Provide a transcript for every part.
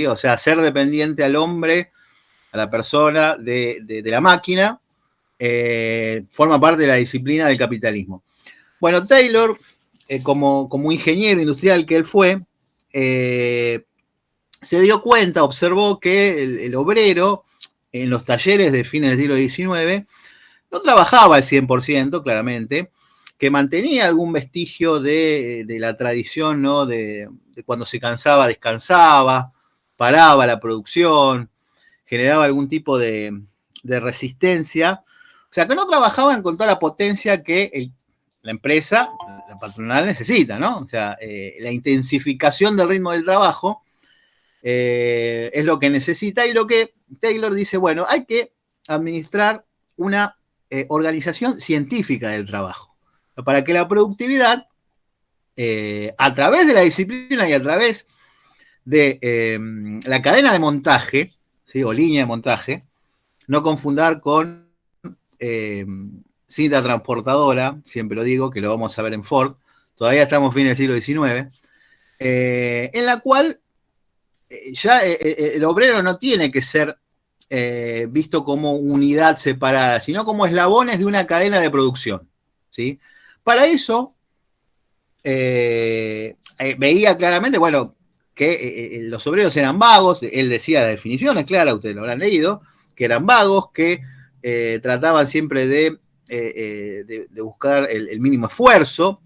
O sea, hacer dependiente al hombre, a la persona de la máquina, forma parte de la disciplina del capitalismo. Bueno, Taylor, como ingeniero industrial que él fue, se dio cuenta, observó que el obrero en los talleres de fines del siglo XIX no trabajaba al 100%, claramente, que mantenía algún vestigio de la tradición, ¿no? De cuando se cansaba, descansaba, paraba la producción, generaba algún tipo de resistencia. O sea, que no trabajaban con toda la potencia que la empresa, la patronal, necesita, ¿no? O sea, la intensificación del ritmo del trabajo es lo que necesita y lo que Taylor dice, bueno, hay que administrar una organización científica del trabajo para que la productividad, a través de la disciplina y a través de la cadena de montaje, ¿sí? O línea de montaje, no confundar con cinta transportadora, siempre lo digo, que lo vamos a ver en Ford, todavía estamos en fin del siglo XIX, en la cual ya el obrero no tiene que ser visto como unidad separada, sino como eslabones de una cadena de producción, ¿sí? Para eso, veía claramente, bueno, que los obreros eran vagos, él decía la definición, es clara, ustedes lo habrán leído, que eran vagos, que trataban siempre de buscar el mínimo esfuerzo,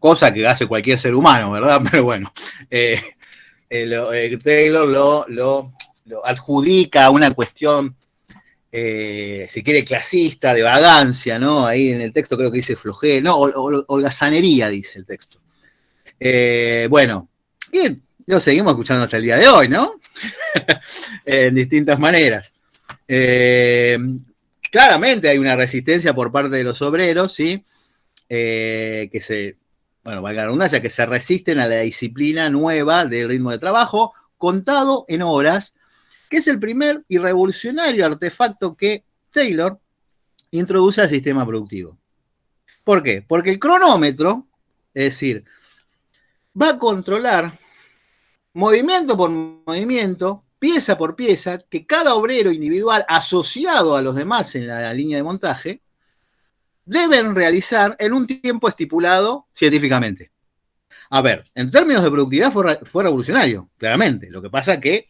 cosa que hace cualquier ser humano, ¿verdad? Pero bueno, Taylor lo adjudica a una cuestión, si quiere, clasista, de vagancia, ¿no? Ahí en el texto creo que dice flojera, no, holgazanería dice el texto. Bueno, y lo seguimos escuchando hasta el día de hoy, ¿no? En distintas maneras. Claramente hay una resistencia por parte de los obreros, ¿sí? Que se, bueno, valga la redundancia, que se resisten a la disciplina nueva del ritmo de trabajo, contado en horas, que es el primer y revolucionario artefacto que Taylor introduce al sistema productivo. ¿Por qué? Porque el cronómetro, es decir, va a controlar movimiento por movimiento, pieza por pieza, que cada obrero individual asociado a los demás en la línea de montaje deben realizar en un tiempo estipulado científicamente. A ver, en términos de productividad fue revolucionario, claramente. Lo que pasa que,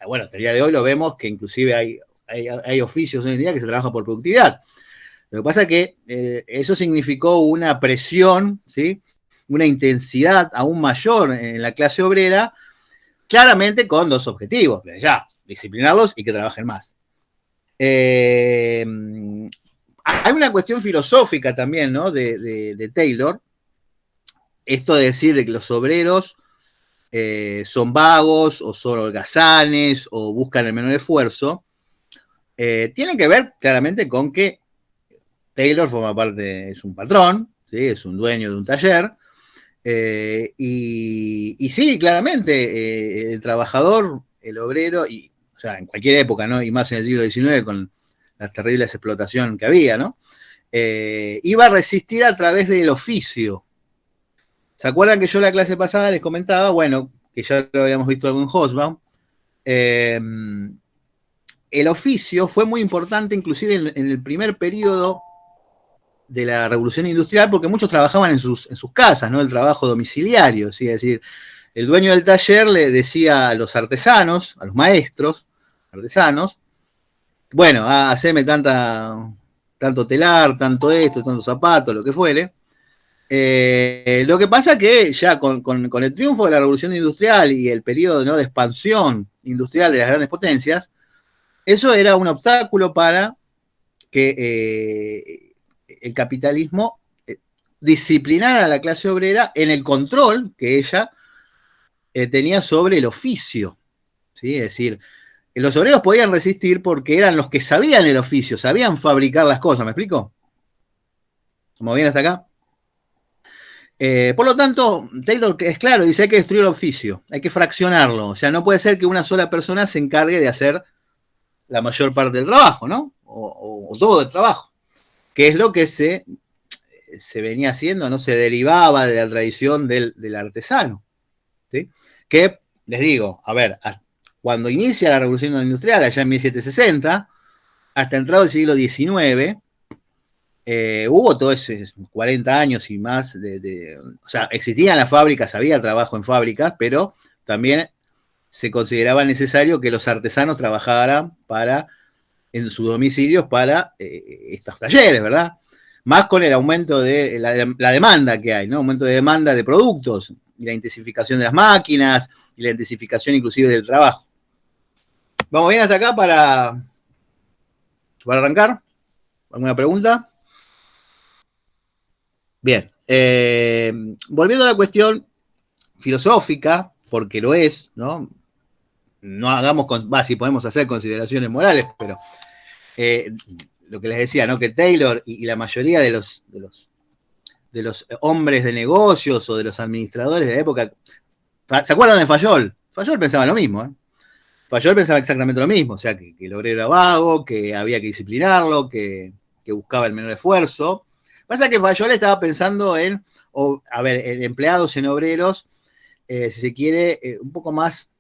bueno, hasta el día de hoy lo vemos que inclusive hay oficios hoy en día que se trabaja por productividad. Lo que pasa es que eso significó una presión, ¿sí? Una intensidad aún mayor en la clase obrera, claramente con dos objetivos, ya, disciplinarlos y que trabajen más. Hay una cuestión filosófica también, ¿no? de Taylor, esto de decir de que los obreros son vagos o son holgazanes o buscan el menor esfuerzo, tiene que ver claramente con que Taylor forma parte, es un patrón, ¿sí? Es un dueño de un taller, y sí, claramente, el trabajador, el obrero, o sea, en cualquier época, ¿no? Y más en el siglo XIX con las terribles explotaciones que había, ¿no? Iba a resistir a través del oficio. ¿Se acuerdan que yo la clase pasada les comentaba, bueno, que ya lo habíamos visto en Hobsbawm, el oficio fue muy importante inclusive en el primer periodo de la revolución industrial, porque muchos trabajaban en sus casas, ¿no? El trabajo domiciliario, ¿sí? Es decir, el dueño del taller le decía a los artesanos, a los maestros artesanos, bueno, haceme tanto telar, tanto esto, tanto zapato, lo que fuere. Lo que pasa que ya con el triunfo de la revolución industrial y el periodo, ¿no? de expansión industrial de las grandes potencias, eso era un obstáculo para que el capitalismo disciplinara a la clase obrera en el control que ella tenía sobre el oficio, ¿sí? Es decir, los obreros podían resistir porque eran los que sabían el oficio, sabían fabricar las cosas, ¿me explico? ¿Cómo bien hasta acá? Por lo tanto, Taylor es claro, dice hay que destruir el oficio, hay que fraccionarlo, o sea, no puede ser que una sola persona se encargue de hacer la mayor parte del trabajo, ¿no? O todo el trabajo, que es lo que se venía haciendo, no se derivaba de la tradición del artesano, ¿sí? Que, les digo, a ver, cuando inicia la revolución industrial, allá en 1760, hasta entrado el siglo XIX, hubo todos esos 40 años y más o sea, existían las fábricas, había trabajo en fábricas, pero también se consideraba necesario que los artesanos trabajaran en sus domicilios para estos talleres, ¿verdad? Más con el aumento de la demanda que hay, ¿no? Aumento de demanda de productos, y la intensificación de las máquinas, y la intensificación inclusive del trabajo. ¿Vamos bien hasta acá para arrancar? ¿Alguna pregunta? Bien. Volviendo a la cuestión filosófica, porque lo es, ¿no? No hagamos, si podemos hacer consideraciones morales, pero lo que les decía, ¿no? Que Taylor y la mayoría de los hombres de negocios o de los administradores de la época, ¿se acuerdan de Fayol? Fayol pensaba lo mismo, ¿eh? Fayol pensaba exactamente lo mismo, o sea, que el obrero era vago, que había que disciplinarlo, que buscaba el menor esfuerzo. Pasa que Fayol estaba pensando en empleados, en obreros, si se quiere, un poco más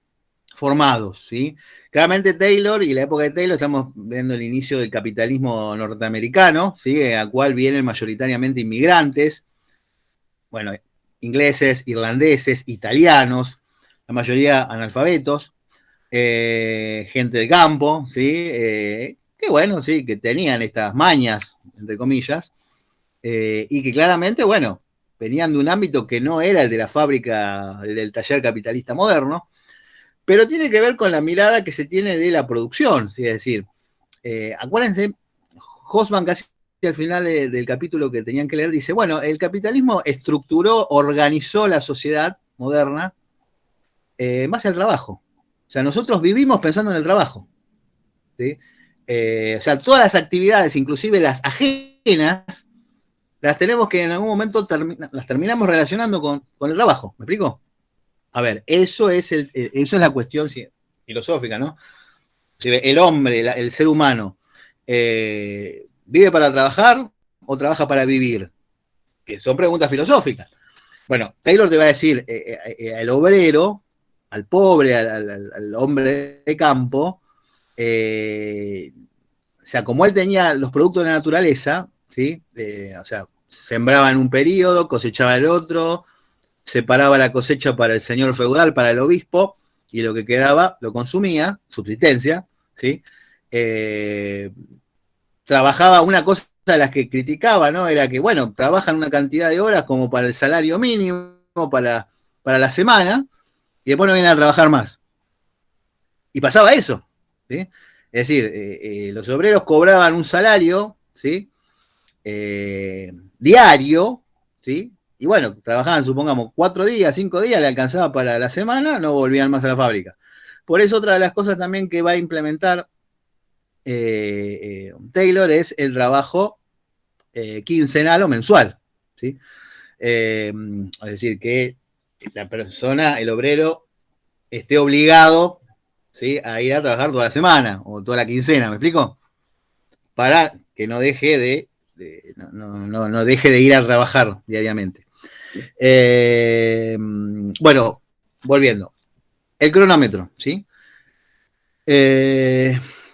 formados, ¿sí? Claramente Taylor, y la época de Taylor, estamos viendo el inicio del capitalismo norteamericano, ¿sí? Al cual vienen mayoritariamente inmigrantes, bueno, ingleses, irlandeses, italianos, la mayoría analfabetos, gente de campo, ¿sí? Que bueno, sí, que tenían estas mañas, entre comillas, y que claramente, bueno, venían de un ámbito que no era el de la fábrica, el del taller capitalista moderno, pero tiene que ver con la mirada que se tiene de la producción, ¿sí? Es decir, acuérdense, Hobsbawm casi al final del capítulo que tenían que leer dice, bueno, el capitalismo estructuró, organizó la sociedad moderna más al trabajo. O sea, nosotros vivimos pensando en el trabajo, ¿sí? O sea, todas las actividades, inclusive las ajenas, las tenemos que en algún momento las terminamos relacionando con el trabajo. ¿Me explico? A ver, eso es la cuestión filosófica, ¿no? El hombre, el ser humano, ¿vive para trabajar o trabaja para vivir? Que son preguntas filosóficas. Bueno, Taylor te va a decir, al obrero, al pobre, al hombre de campo, o sea, como él tenía los productos de la naturaleza, ¿sí? O sea, sembraba en un periodo, cosechaba el otro, separaba la cosecha para el señor feudal, para el obispo, y lo que quedaba lo consumía, subsistencia, ¿sí? Trabajaba una cosa de las que criticaba, ¿no? Era que, bueno, trabajan una cantidad de horas como para el salario mínimo, para la semana, y después no vienen a trabajar más. Y pasaba eso, ¿sí? Es decir, los obreros cobraban un salario, ¿sí? Diario, ¿sí? Y bueno, trabajaban, supongamos, 4 días, 5 días, le alcanzaba para la semana, no volvían más a la fábrica. Por eso otra de las cosas también que va a implementar Taylor es el trabajo quincenal o mensual, ¿sí? Es decir, que la persona, el obrero, esté obligado, ¿sí?, a ir a trabajar toda la semana o toda la quincena, ¿me explico? Para que no deje no deje de ir a trabajar diariamente. Bueno, volviendo. El cronómetro, ¿sí?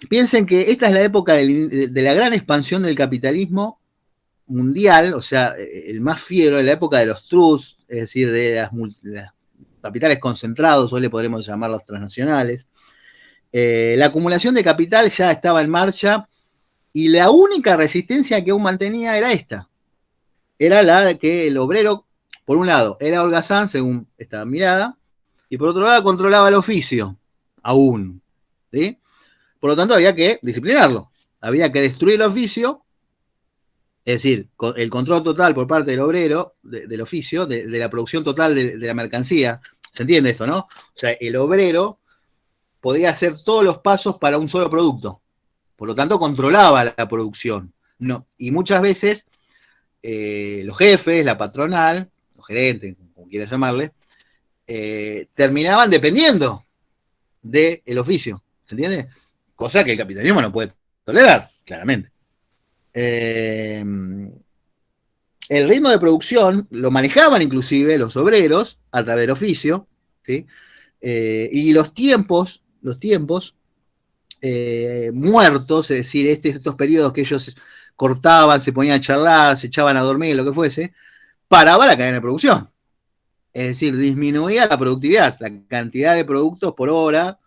Piensen que esta es la época de la gran expansión del capitalismo mundial, o sea, el más fiero, en la época de los trusts, es decir, de las capitales concentrados, hoy le podremos llamar los transnacionales. La acumulación de capital ya estaba en marcha y la única resistencia que aún mantenía era esta. Era la que el obrero, por un lado, era holgazán, según esta mirada, y por otro lado controlaba el oficio, aún, ¿sí? Por lo tanto, había que disciplinarlo, había que destruir el oficio, es decir, el control total por parte del obrero, del oficio, de la producción total de la mercancía. ¿Se entiende esto, no? O sea, el obrero podía hacer todos los pasos para un solo producto, por lo tanto, controlaba la producción. No, y muchas veces los jefes, la patronal, los gerentes, como quieras llamarle, terminaban dependiendo del oficio, ¿se entiende? Cosa que el capitalismo no puede tolerar, claramente. El ritmo de producción lo manejaban inclusive los obreros a través del oficio, ¿sí? Y los tiempos los tiempos muertos, es decir, estos periodos que ellos cortaban, se ponían a charlar, se echaban a dormir, lo que fuese, paraba la cadena de producción. Es decir, disminuía la productividad, la cantidad de productos por hora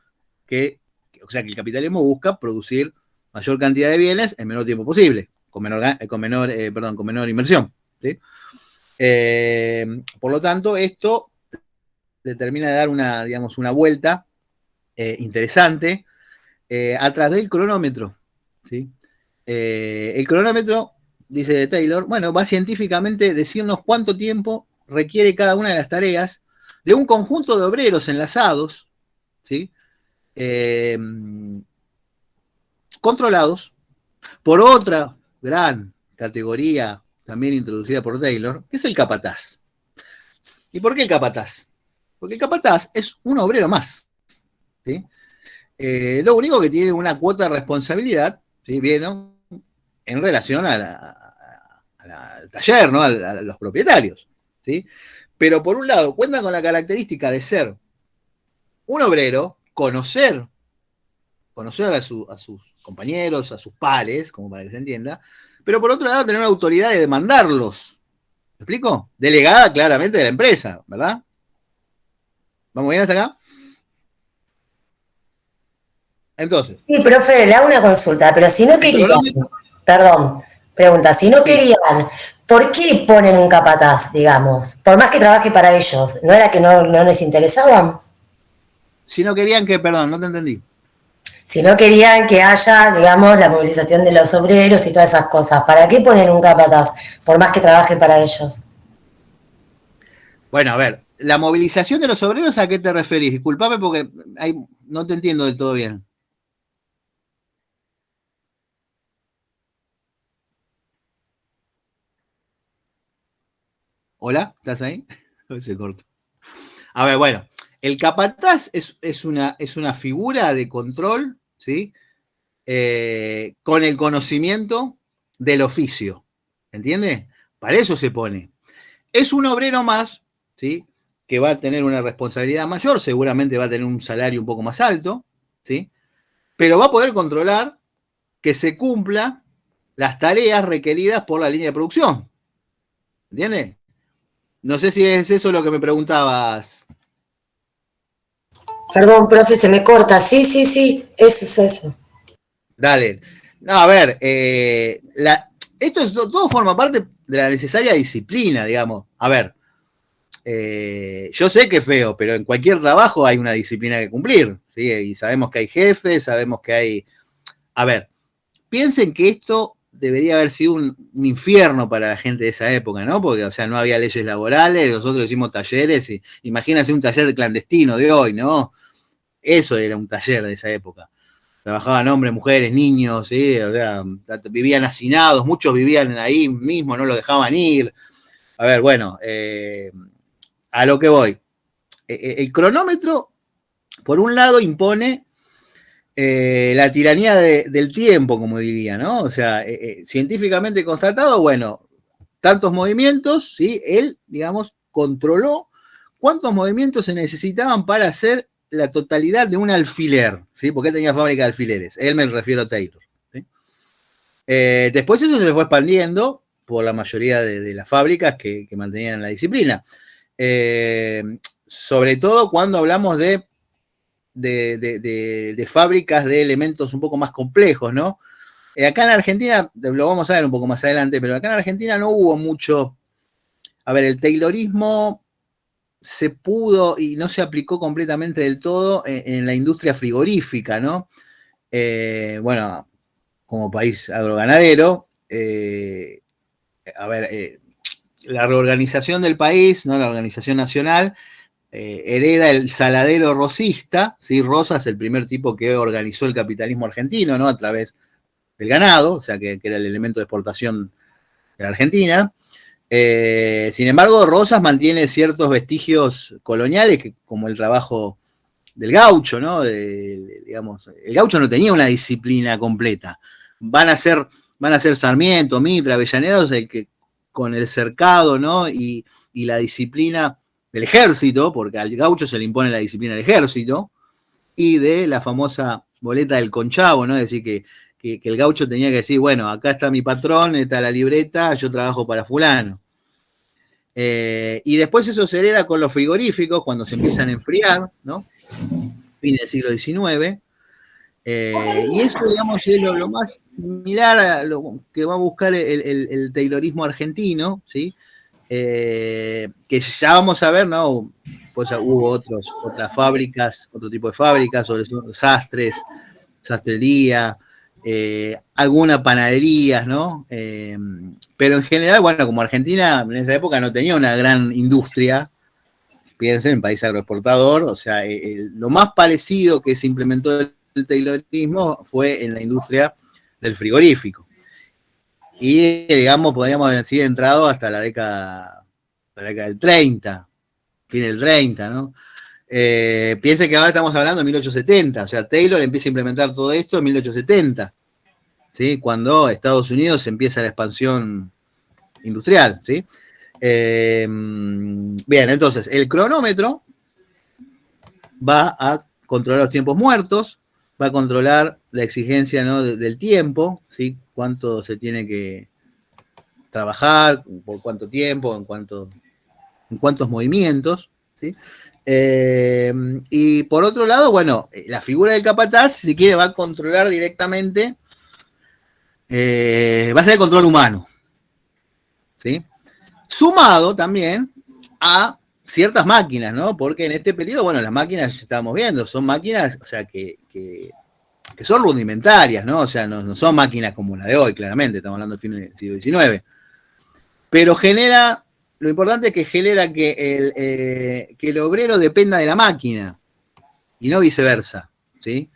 o sea, que el capitalismo busca producir mayor cantidad de bienes en menor tiempo posible, con menor inversión. ¿Sí? Por lo tanto, esto determina de dar una vuelta interesante a través del cronómetro. ¿Sí? El cronómetro, dice Taylor, bueno, va científicamente a decirnos cuánto tiempo requiere cada una de las tareas de un conjunto de obreros enlazados, ¿sí? Controlados por otra gran categoría también introducida por Taylor, que es el capataz. ¿Y por qué el capataz? Porque el capataz es un obrero más. ¿Sí? Lo único que tiene una cuota de responsabilidad, ¿sí? Bien, en relación al taller, ¿no? A los propietarios. ¿Sí? Pero por un lado, cuenta con la característica de ser un obrero, conocer a sus compañeros, a sus pares, como para que se entienda, pero por otro lado tener una autoridad de demandarlos. ¿Me explico? Delegada claramente de la empresa, ¿verdad? ¿Vamos bien hasta acá? Entonces. Sí, profe, le hago una consulta, pero si no querían, perdón, pregunta, si no querían, ¿por qué ponen un capataz, digamos? Por más que trabaje para ellos, ¿no era que no les interesaban? Si no querían que, perdón, no te entendí. Si no querían que haya, digamos, la movilización de los obreros y todas esas cosas, ¿para qué ponen un capataz? Por más que trabaje para ellos. Bueno, a ver, la movilización de los obreros, ¿a qué te referís? Disculpame porque no te entiendo del todo bien. ¿Hola? ¿Estás ahí? Se cortó. A ver, bueno, el capataz es una figura de control, ¿sí? Con el conocimiento del oficio, ¿entiendes? Para eso se pone. Es un obrero más, ¿sí? Que va a tener una responsabilidad mayor, seguramente va a tener un salario un poco más alto, ¿sí? Pero va a poder controlar que se cumpla las tareas requeridas por la línea de producción, ¿entiendes? No sé si es eso lo que me preguntabas. Perdón, profe, se me corta. Sí, sí, sí, eso es eso. Dale. No, a ver, todo forma parte de la necesaria disciplina, digamos. A ver, yo sé que es feo, pero en cualquier trabajo hay una disciplina que cumplir, ¿sí? Y sabemos que hay jefes, sabemos que hay... A ver, piensen que esto debería haber sido un infierno para la gente de esa época, ¿no? Porque, o sea, no había leyes laborales, nosotros hicimos talleres, y imagínense un taller clandestino de hoy, ¿no? Eso era un taller de esa época. Trabajaban hombres, mujeres, niños, ¿sí? O sea, vivían hacinados, muchos vivían ahí mismo, no los dejaban ir. A ver, bueno, a lo que voy. El cronómetro, por un lado, impone la tiranía del tiempo, como diría, ¿no? O sea, científicamente constatado, bueno, tantos movimientos, ¿sí? Él, digamos, controló cuántos movimientos se necesitaban para hacer la totalidad de un alfiler, ¿sí? Porque él tenía fábrica de alfileres. Él me refiero a Taylor. ¿Sí? Después eso se fue expandiendo por la mayoría de las fábricas que mantenían la disciplina. Sobre todo cuando hablamos de fábricas de elementos un poco más complejos, ¿no? Acá en Argentina, lo vamos a ver un poco más adelante, pero acá en Argentina no hubo mucho. A ver, el taylorismo se pudo y no se aplicó completamente del todo en la industria frigorífica, ¿no? Bueno, como país agroganadero, a ver, la reorganización del país, ¿no? La organización nacional, hereda el saladero rosista, ¿sí? Rosas, el primer tipo que organizó el capitalismo argentino, ¿no? A través del ganado, o sea, que era el elemento de exportación de la Argentina. Sin embargo, Rosas mantiene ciertos vestigios coloniales, como el trabajo del gaucho, ¿no? Digamos, el gaucho no tenía una disciplina completa. Van a ser Sarmiento, Mitre, Avellaneda, el que con el cercado, ¿no? Y la disciplina del ejército, porque al gaucho se le impone la disciplina del ejército, y de la famosa boleta del conchavo, ¿no? Es decir, que el gaucho tenía que decir, bueno, acá está mi patrón, está la libreta, yo trabajo para fulano. Y después eso se hereda con los frigoríficos, cuando se empiezan a enfriar, ¿no? Fin del siglo XIX. Y eso, digamos, es lo más similar a lo que va a buscar el taylorismo argentino, ¿sí? Que ya vamos a ver, ¿no? Pues hubo otras fábricas, otro tipo de fábricas, sobre todo sastres, sastrería, algunas panaderías, ¿no? Pero en general, bueno, como Argentina en esa época no tenía una gran industria, piensen, en país agroexportador, o sea, lo más parecido que se implementó el taylorismo fue en la industria del frigorífico. Y, digamos, podríamos decir, entrado hasta la década del 30, fin del 30, ¿no? Piensen que ahora estamos hablando de 1870, o sea, Taylor empieza a implementar todo esto en 1870, ¿sí? Cuando Estados Unidos empieza la expansión industrial, ¿sí? Bien, entonces, el cronómetro va a controlar los tiempos muertos, va a controlar la exigencia, ¿no? del tiempo, ¿sí? Cuánto se tiene que trabajar, por cuánto tiempo, en cuántos movimientos, ¿sí? Y por otro lado, bueno, la figura del capataz, si quiere, va a controlar directamente, va a ser el control humano, ¿sí? Sumado también a ciertas máquinas, ¿no? Porque en este periodo, bueno, las máquinas, estamos viendo, son máquinas, o sea, que son rudimentarias, ¿no? O sea, no son máquinas como la de hoy, claramente, estamos hablando del fin del siglo XIX. Pero genera, lo importante es que genera que el obrero dependa de la máquina y no viceversa, ¿sí?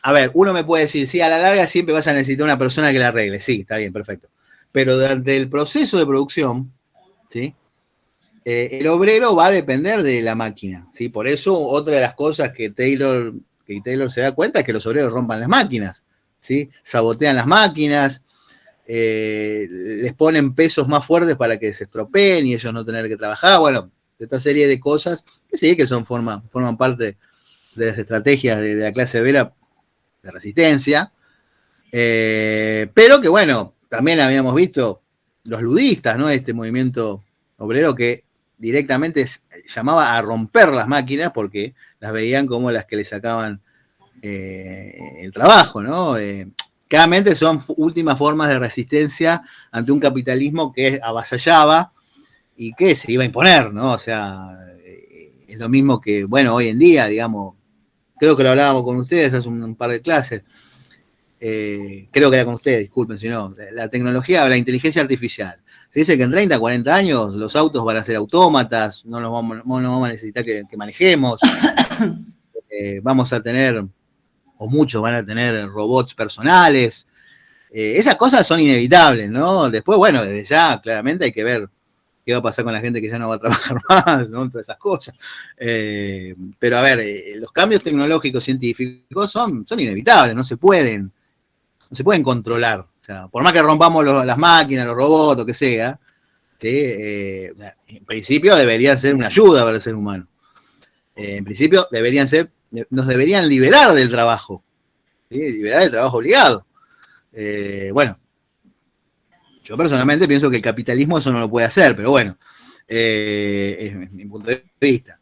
A ver, uno me puede decir, sí, a la larga siempre vas a necesitar una persona que la arregle, sí, está bien, perfecto. Pero durante el proceso de producción, ¿sí? El obrero va a depender de la máquina, ¿sí? Por eso, otra de las cosas que Taylor se da cuenta es que los obreros rompan las máquinas, ¿sí? Sabotean las máquinas, les ponen pesos más fuertes para que se estropeen y ellos no tener que trabajar, bueno, esta serie de cosas que sí, que forman parte de las estrategias de la clase obrera de resistencia, pero que bueno, también habíamos visto los ludistas, ¿no? Este movimiento obrero que directamente llamaba a romper las máquinas porque las veían como las que le sacaban el trabajo, ¿no? Claramente son últimas formas de resistencia ante un capitalismo que avasallaba y que se iba a imponer, ¿no? O sea, es lo mismo que, bueno, hoy en día, digamos, creo que lo hablábamos con ustedes hace un par de clases, creo que era con ustedes, disculpen si no, la tecnología, la inteligencia artificial. Se dice que en 30, 40 años los autos van a ser autómatas, no vamos a necesitar que manejemos, vamos a tener, o muchos van a tener robots personales. Esas cosas son inevitables, ¿no? Después, bueno, desde ya, claramente hay que ver qué va a pasar con la gente que ya no va a trabajar más, ¿no? Todas esas cosas. Pero a ver, los cambios tecnológicos científicos son inevitables, no se pueden controlar. O sea, por más que rompamos las máquinas, los robots, lo que sea, ¿sí? En principio deberían ser una ayuda para el ser humano. En principio nos deberían liberar del trabajo, ¿sí? Liberar del trabajo obligado. Bueno, yo personalmente pienso que el capitalismo eso no lo puede hacer, pero bueno, es mi punto de vista.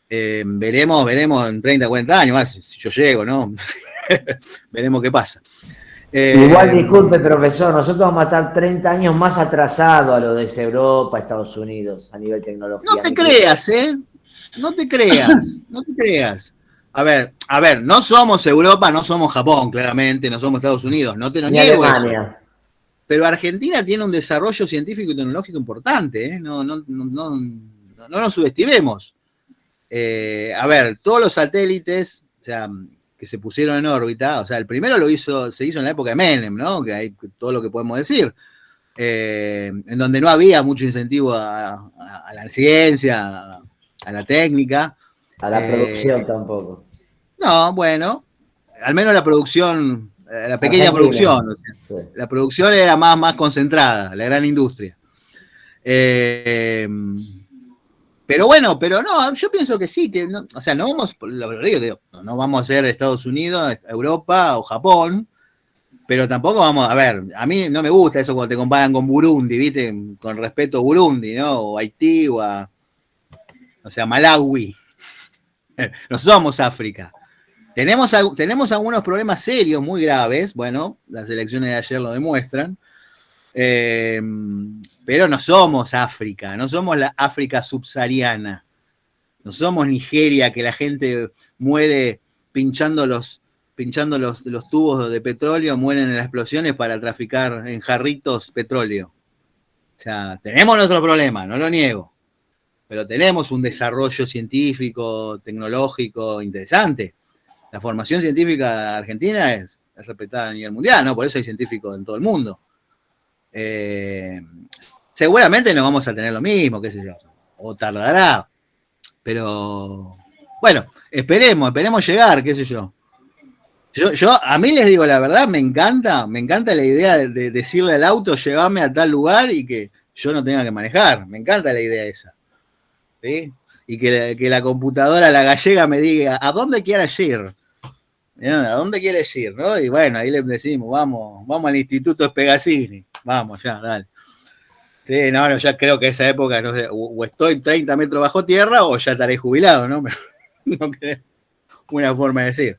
Veremos en 30, 40 años, si yo llego, ¿no? Veremos qué pasa. Igual, disculpe, profesor, nosotros vamos a estar 30 años más atrasados a lo de Europa, Estados Unidos, a nivel tecnología. No te creas, ¿eh? No te creas. A ver, no somos Europa, no somos Japón, claramente, no somos Estados Unidos, no te lo niego eso. Pero Argentina tiene un desarrollo científico y tecnológico importante, ¿eh? No nos subestimemos. A ver, todos los satélites, o sea, que se pusieron en órbita, o sea, el primero se hizo en la época de Menem, ¿no? Que hay todo lo que podemos decir. En donde no había mucho incentivo a la ciencia, a la técnica. A la producción tampoco. No, bueno, al menos la producción, la pequeña producción, o sea, sí. La producción era más concentrada, la gran industria. Pero bueno, pero no, yo pienso que sí, que no, o sea, no vamos, no vamos a ser Estados Unidos, Europa o Japón, pero tampoco vamos, a ver, a mí no me gusta eso cuando te comparan con Burundi, ¿viste? Con respeto a Burundi, ¿no? O Haití, o sea, Malawi. No somos África. Tenemos algunos problemas serios, muy graves, bueno, las elecciones de ayer lo demuestran, pero no somos África, no somos la África subsahariana, no somos Nigeria, que la gente muere pinchando los tubos de petróleo, mueren en las explosiones para traficar en jarritos petróleo. O sea, tenemos nuestro problema, no lo niego, pero tenemos un desarrollo científico, tecnológico interesante. La formación científica argentina es respetada a nivel mundial, ¿no? Por eso hay científicos en todo el mundo. Seguramente no vamos a tener lo mismo, qué sé yo, o tardará, pero bueno, esperemos llegar, qué sé yo. Yo a mí les digo la verdad, me encanta la idea de decirle al auto, llévame a tal lugar y que yo no tenga que manejar, me encanta la idea esa, ¿sí? Y que la computadora, la gallega, me diga, ¿a dónde quieres ir? ¿A dónde quieres ir? ¿No? Y bueno, ahí le decimos, vamos al Instituto Spegazzini, vamos ya, dale. Sí, no, ya creo que esa época, no sé, o estoy 30 metros bajo tierra o ya estaré jubilado, ¿no? No creo, una forma de decir.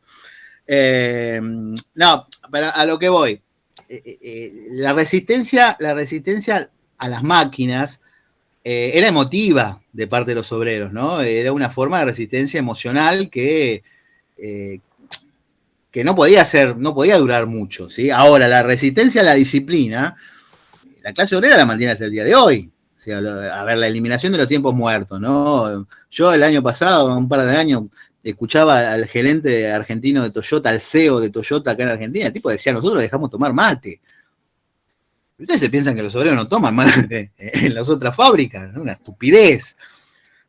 No, pero a lo que voy, la resistencia a las máquinas era emotiva de parte de los obreros, ¿no? Era una forma de resistencia emocional que no podía durar mucho, ¿sí? Ahora, la resistencia a la disciplina, la clase obrera la mantiene hasta el día de hoy. O sea, a ver, la eliminación de los tiempos muertos, ¿no? Yo el año pasado, un par de años, escuchaba al gerente argentino de Toyota, al CEO de Toyota acá en Argentina, el tipo decía, nosotros dejamos tomar mate. Ustedes se piensan que los obreros no toman mate en las otras fábricas, ¿no? Una estupidez.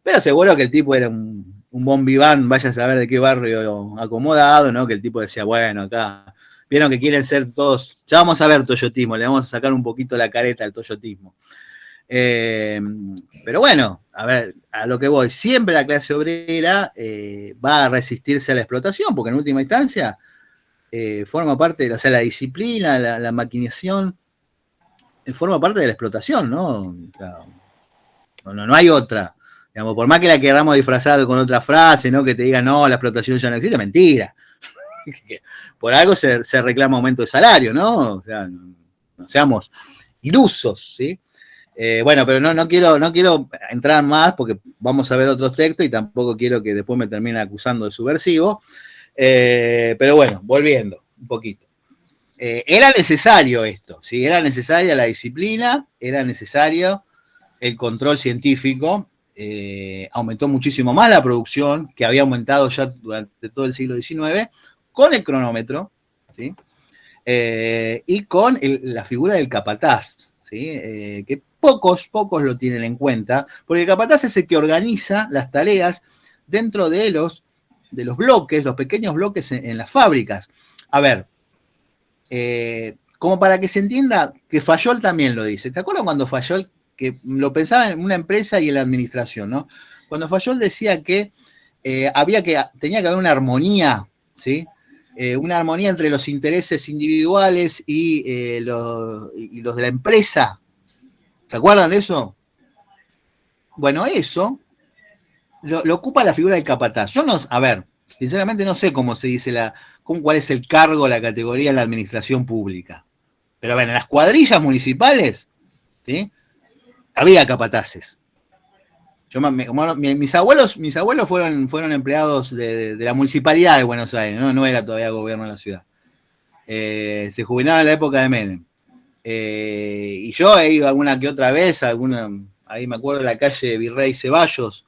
Pero seguro que el tipo era un bon vivant, vaya a saber de qué barrio acomodado, ¿no? Que el tipo decía, bueno, acá, vieron que quieren ser todos, ya vamos a ver toyotismo, le vamos a sacar un poquito la careta al toyotismo. Pero bueno, a ver, a lo que voy, siempre la clase obrera va a resistirse a la explotación, porque en última instancia forma parte, o sea, la disciplina, la maquinación, forma parte de la explotación, ¿no? O sea, no hay otra. Digamos, por más que la queramos disfrazar con otra frase, ¿no? Que te diga, no, la explotación ya no existe, mentira. Por algo se reclama aumento de salario, ¿no? O sea, no seamos ilusos, ¿sí? Bueno, pero no quiero entrar más porque vamos a ver otros textos y tampoco quiero que después me terminen acusando de subversivo. Pero bueno, volviendo un poquito. Era necesario esto, ¿sí? Era necesaria la disciplina, era necesario el control científico. Aumentó muchísimo más la producción, que había aumentado ya durante todo el siglo XIX, con el cronómetro, ¿sí? Y con la figura del capataz, ¿sí? Que pocos lo tienen en cuenta, porque el capataz es el que organiza las tareas dentro de los bloques, los pequeños bloques en las fábricas. A ver, como para que se entienda, que Fayol también lo dice. ¿Te acuerdas cuando Fayol, que lo pensaba en una empresa y en la administración, ¿no? Cuando Fayol decía que tenía que haber una armonía, ¿sí? Una armonía entre los intereses individuales y los de la empresa. ¿Se acuerdan de eso? Bueno, eso lo ocupa la figura del capataz. Yo a ver, sinceramente no sé cómo se dice cuál es el cargo, la categoría en la administración pública. Pero a ver, en las cuadrillas municipales, ¿sí? Había capataces. Mis abuelos fueron empleados de la municipalidad de Buenos Aires, no era todavía gobierno de la ciudad. Se jubilaron en la época de Menem. Y yo he ido alguna que otra vez, ahí me acuerdo de la calle Virrey Ceballos,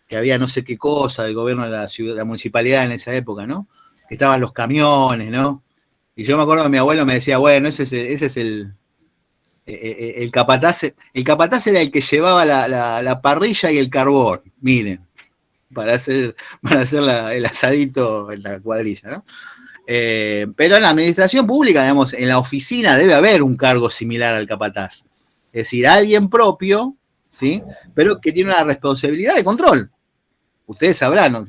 que había no sé qué cosa del gobierno de la ciudad, la municipalidad en esa época, ¿no? Que estaban los camiones, ¿no? Y yo me acuerdo que mi abuelo me decía, bueno, ese es el capataz. El capataz era el que llevaba la parrilla y el carbón, miren, para hacer el asadito en la cuadrilla, ¿no? Pero en la administración pública, digamos, en la oficina debe haber un cargo similar al capataz. Es decir, alguien propio, ¿sí? Pero que tiene una responsabilidad de control. Ustedes sabrán, ¿no?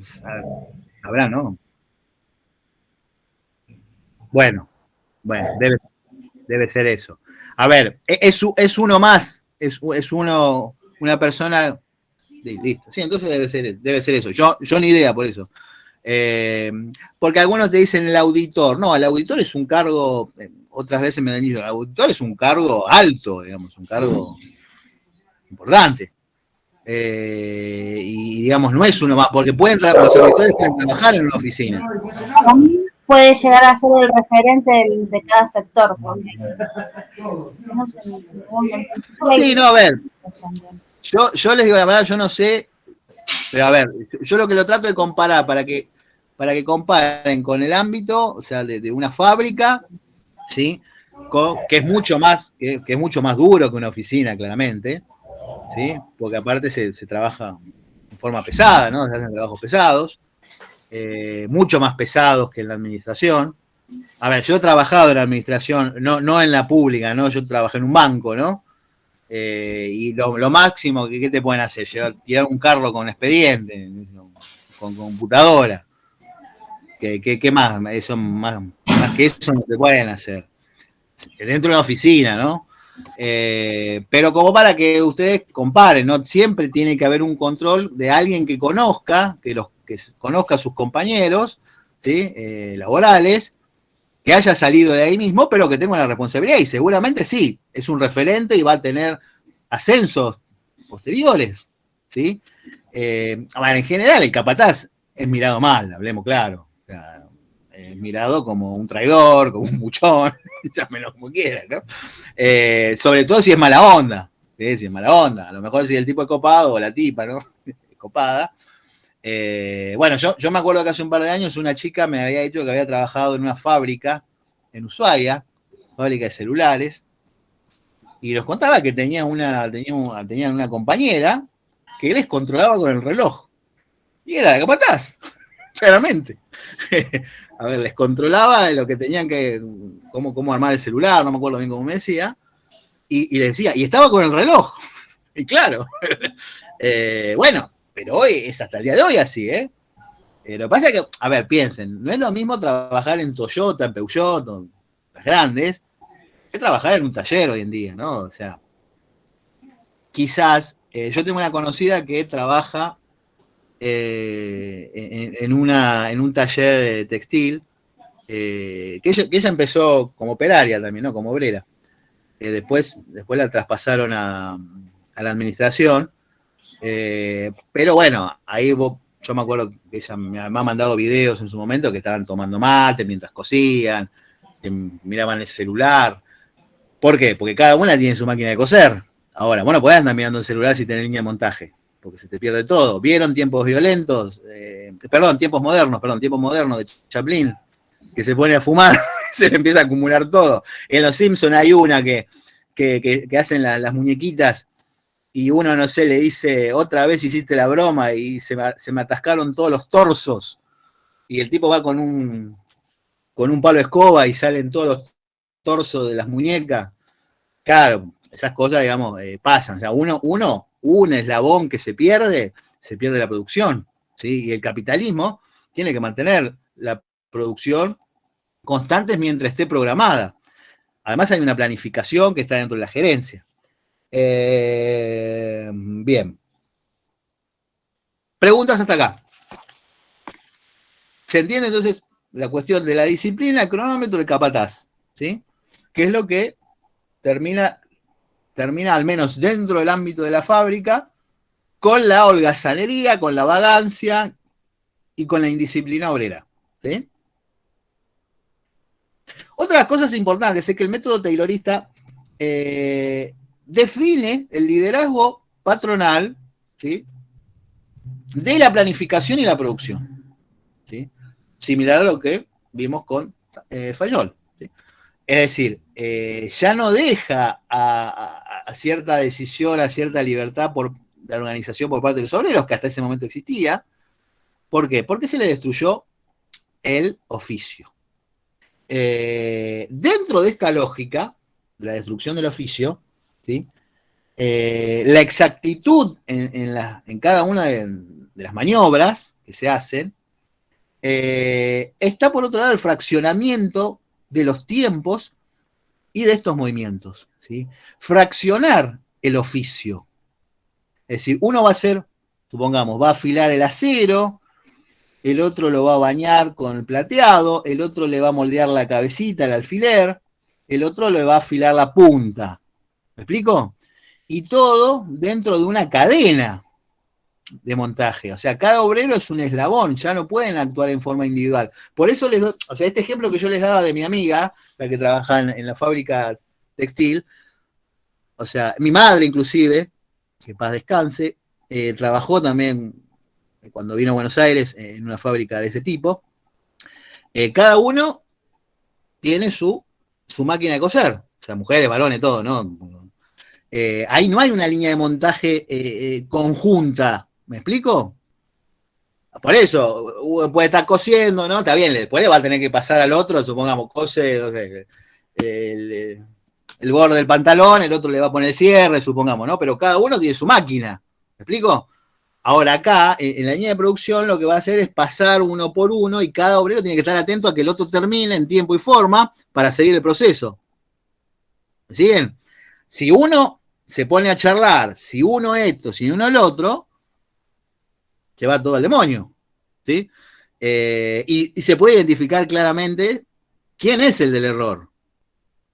Sabrán, ¿no? Bueno, debe ser eso. A ver, es uno más, es uno, una persona, listo. Sí, entonces debe ser eso. Yo ni idea por eso. Porque algunos te dicen el auditor. No, el auditor es un cargo, otras veces me han dicho, el auditor es un cargo alto, digamos, un cargo importante. Y digamos, no es uno más, porque los auditores pueden trabajar en una oficina. Puede llegar a ser el referente de cada sector. Porque, no sé, sí, no, a ver. Yo les digo la verdad, yo no sé, pero a ver, yo lo que lo trato de comparar para que comparen con el ámbito, o sea, de una fábrica, ¿sí? Que es mucho más duro que una oficina, claramente, ¿sí? Porque aparte se trabaja en forma pesada, ¿no? Se hacen trabajos pesados, mucho más pesados que en la administración. A ver, yo he trabajado en la administración, no en la pública, ¿no? Yo trabajé en un banco, ¿no? Y lo máximo que te pueden hacer, tirar un carro con expediente, con computadora. ¿Qué más? Eso, más que eso no te pueden hacer. Dentro de una oficina, ¿no? Pero como para que ustedes comparen, ¿no? Siempre tiene que haber un control de alguien que conozca, que conozca a sus compañeros, ¿sí? Laborales, que haya salido de ahí mismo, pero que tenga una responsabilidad. Y seguramente sí, es un referente y va a tener ascensos posteriores, ¿sí? Bueno, en general, el capataz es mirado mal, hablemos claro. O sea, es mirado como un traidor, como un buchón, llámenlo como quieran, ¿no? Sobre todo si es mala onda, ¿sí? Si es mala onda. A lo mejor si el tipo es copado o la tipa, ¿no? Copada. Bueno, yo me acuerdo que hace un par de años una chica me había dicho que había trabajado en una fábrica en Ushuaia, fábrica de celulares, y nos contaba que tenían una compañera que les controlaba con el reloj. Y era la capataz, claramente. A ver, les controlaba lo que tenían que, cómo armar el celular, no me acuerdo bien cómo me decía, y le decía, y estaba con el reloj. Y claro, bueno, pero hoy es hasta el día de hoy así, ¿eh? Lo que pasa es que, a ver, piensen, no es lo mismo trabajar en Toyota, en Peugeot, las grandes, que trabajar en un taller hoy en día, ¿no? O sea, quizás, yo tengo una conocida que trabaja en un taller textil, que ella empezó como operaria también, ¿no? Como obrera. Después la traspasaron a la administración, pero bueno, ahí yo me acuerdo que ella me ha mandado videos en su momento que estaban tomando mate mientras cosían, miraban el celular. ¿Por qué? Porque cada una tiene su máquina de coser. Ahora, bueno, podés andar mirando el celular si tenés línea de montaje, porque se te pierde todo. ¿Vieron Tiempos Violentos? Tiempos modernos de Chaplin, que se pone a fumar, se le empieza a acumular todo. En Los Simpsons hay una que hacen las muñequitas y uno, no sé, le dice, otra vez hiciste la broma y se me atascaron todos los torsos. Y el tipo va con un palo de escoba y salen todos los torsos de las muñecas. Claro, esas cosas, digamos, pasan. O sea, un eslabón que se pierde la producción, ¿sí? Y el capitalismo tiene que mantener la producción constante mientras esté programada. Además hay una planificación que está dentro de la gerencia. Bien. Preguntas hasta acá. ¿Se entiende entonces la cuestión de la disciplina, el cronómetro, el capataz? ¿Sí? Que es lo que termina al menos dentro del ámbito de la fábrica, con la holgazanería, con la vagancia y con la indisciplina obrera. ¿Sí? Otras cosas importantes es que el método taylorista define el liderazgo patronal, ¿sí? De la planificación y la producción, ¿sí? Similar a lo que vimos con Fayol, ¿sí? Es decir, ya no deja a cierta decisión, a cierta libertad de organización por parte de los obreros, que hasta ese momento existía. ¿Por qué? Porque se le destruyó el oficio. Dentro de esta lógica, la destrucción del oficio, ¿sí? la exactitud en cada una de las maniobras que se hacen, está por otro lado el fraccionamiento de los tiempos y de estos movimientos, ¿sí? Fraccionar el oficio. Es decir, uno va a hacer, supongamos, va a afilar el acero, el otro lo va a bañar con el plateado, el otro le va a moldear la cabecita, el alfiler, el otro le va a afilar la punta. ¿Me explico? Y todo dentro de una cadena de montaje. O sea, cada obrero es un eslabón, ya no pueden actuar en forma individual. Por eso les doy, o sea, este ejemplo que yo les daba de mi amiga, la que trabaja en la fábrica textil, o sea, mi madre inclusive, que paz descanse, trabajó también cuando vino a Buenos Aires en una fábrica de ese tipo. Cada uno tiene su máquina de coser, o sea, mujeres, varones, todo, ¿no? Ahí no hay una línea de montaje conjunta, ¿me explico? Por eso, uno puede estar cosiendo, ¿no? Está bien, después le va a tener que pasar al otro, supongamos, cose, no sé, el borde del pantalón, el otro le va a poner el cierre, supongamos, ¿no? Pero cada uno tiene su máquina, ¿me explico? Ahora acá, en la línea de producción, lo que va a hacer es pasar uno por uno y cada obrero tiene que estar atento a que el otro termine en tiempo y forma para seguir el proceso. ¿Me siguen? Si uno se pone a charlar, si uno esto, si uno el otro, se va todo al demonio, ¿sí? Y se puede identificar claramente quién es el del error,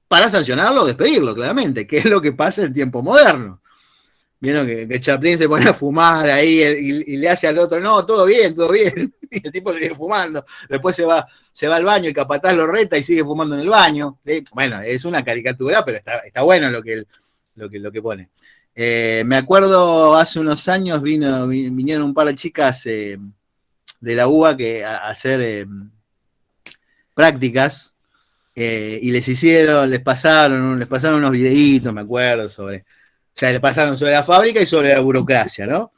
para sancionarlo o despedirlo, claramente, que es lo que pasa en tiempo moderno. Vieron que Chaplin se pone a fumar ahí y le hace al otro, no, todo bien, y el tipo sigue fumando, después se va al baño, el capataz lo reta y sigue fumando en el baño. Bueno, es una caricatura, pero está bueno lo que pone. Me acuerdo hace unos años vinieron un par de chicas de la UBA a hacer prácticas y les pasaron unos videitos, me acuerdo, o sea, les pasaron sobre la fábrica y sobre la burocracia, ¿no?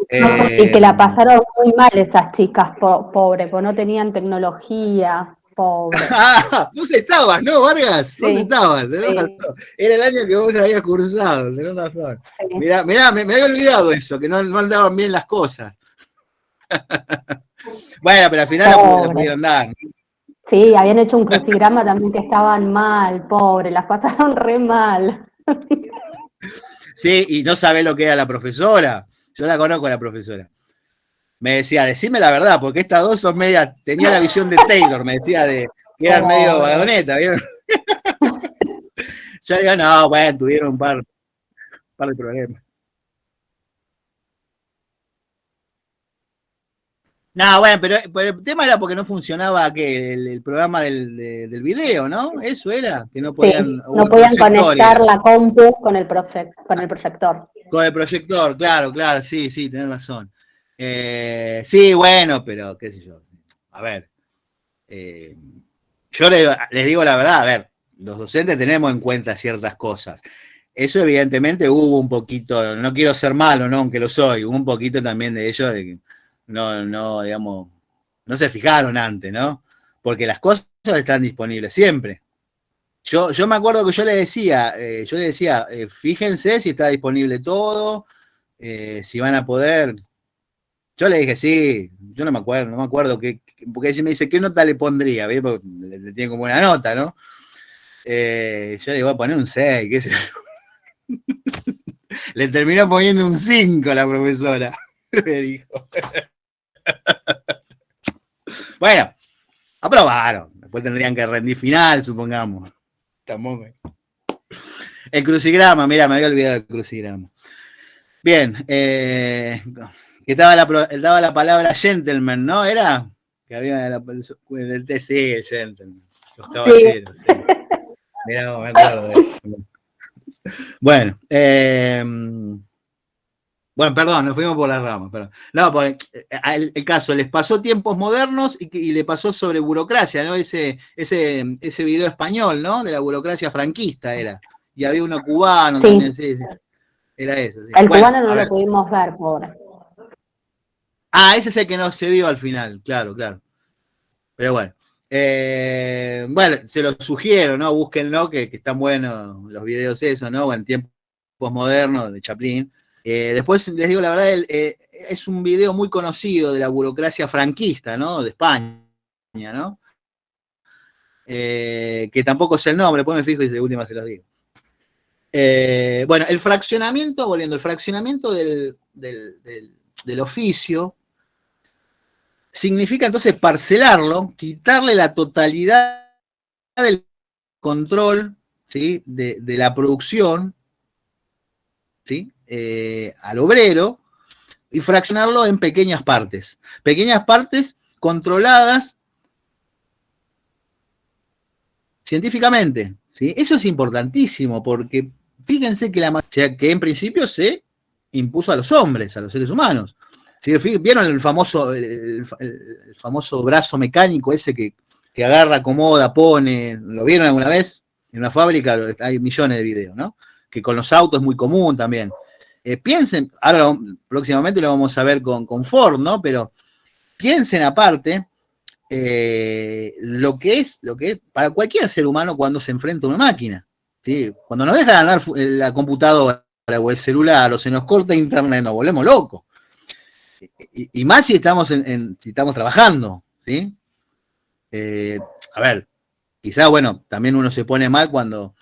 Sí, que la pasaron muy mal esas chicas, pobres, porque no tenían tecnología, pobre. Ah, vos estabas, ¿no, Vargas? Sí, vos estabas, tenés sí. razón. Era el año que vos habías cursado, tenés razón. Sí. Mirá, me había olvidado eso, que no andaban bien las cosas. Bueno, pero al final la pudieron dar. Sí, habían hecho un crucigrama también que estaban mal, pobre, las pasaron re mal. Sí, y no sabés lo que era la profesora. Yo la conozco a la profesora. Me decía, decime la verdad, porque estas dos son media, tenía la visión de Taylor, me decía que eran medio vagoneta, ¿vieron? Yo digo, no, bueno, tuvieron un par de problemas. No, bueno, pero el tema era porque no funcionaba el programa del video, ¿no? Eso era, que no podían... Sí, no podían conectar la compu con el proyector. Con el proyector, claro, sí, tenés razón. Sí, bueno, pero qué sé yo. A ver, yo les digo la verdad, a ver, los docentes tenemos en cuenta ciertas cosas. Eso evidentemente hubo un poquito, no quiero ser malo, ¿no? Aunque lo soy, hubo un poquito también de ello de que no, digamos, no se fijaron antes, ¿no? Porque las cosas están disponibles siempre. Yo me acuerdo que yo le decía, fíjense si está disponible todo, si van a poder. Yo le dije, sí, yo no me acuerdo porque ella me dice, ¿qué nota le pondría? ¿Ves? Porque le tiene como una nota, ¿no? Yo le voy a poner un 6, qué sé yo. Le terminó poniendo un 5 a la profesora, me dijo. Bueno, aprobaron. Después tendrían que rendir final, supongamos. Tampoco. El crucigrama, mira, me había olvidado del crucigrama. Bien, que daba la palabra gentleman, ¿no? ¿Era? Que había del TC, gentleman. Los caballeros. Sí. Mirá, me acuerdo de eso. Bueno, perdón, nos fuimos por las ramas. Perdón. No, porque el caso, les pasó tiempos modernos y le pasó sobre burocracia, ¿no? Ese video español, ¿no? De la burocracia franquista era. Y había uno cubano sí. También, sí. Era eso. Sí. El cubano no lo pudimos ver, pobre. Ah, ese es el que no se vio al final, claro. Pero bueno. Bueno, se los sugiero, ¿no? Búsquenlo, que están buenos los videos esos, ¿no? En tiempo posmoderno de Chaplin. Después les digo la verdad, es un video muy conocido de la burocracia franquista, ¿no? De España, ¿no? Que tampoco es el nombre, después me fijo y de última se los digo. Bueno, el fraccionamiento, volviendo, el fraccionamiento del oficio significa entonces parcelarlo, quitarle la totalidad del control, ¿sí? de la producción, ¿sí? Al obrero, y fraccionarlo en pequeñas partes controladas científicamente, ¿sí? Eso es importantísimo porque fíjense que que en principio se impuso a los hombres, a los seres humanos. ¿Sí? ¿Vieron el famoso brazo mecánico ese que agarra, acomoda, pone? ¿Lo vieron alguna vez? En una fábrica hay millones de videos, ¿no? Que con los autos es muy común también. Piensen, ahora próximamente lo vamos a ver con Ford, ¿no? Pero piensen aparte lo que es para cualquier ser humano cuando se enfrenta a una máquina, ¿sí? Cuando nos deja de andar la computadora o el celular o se nos corta internet, nos volvemos locos. Y más si estamos si estamos trabajando, ¿sí? A ver, quizás, bueno, también uno se pone mal cuando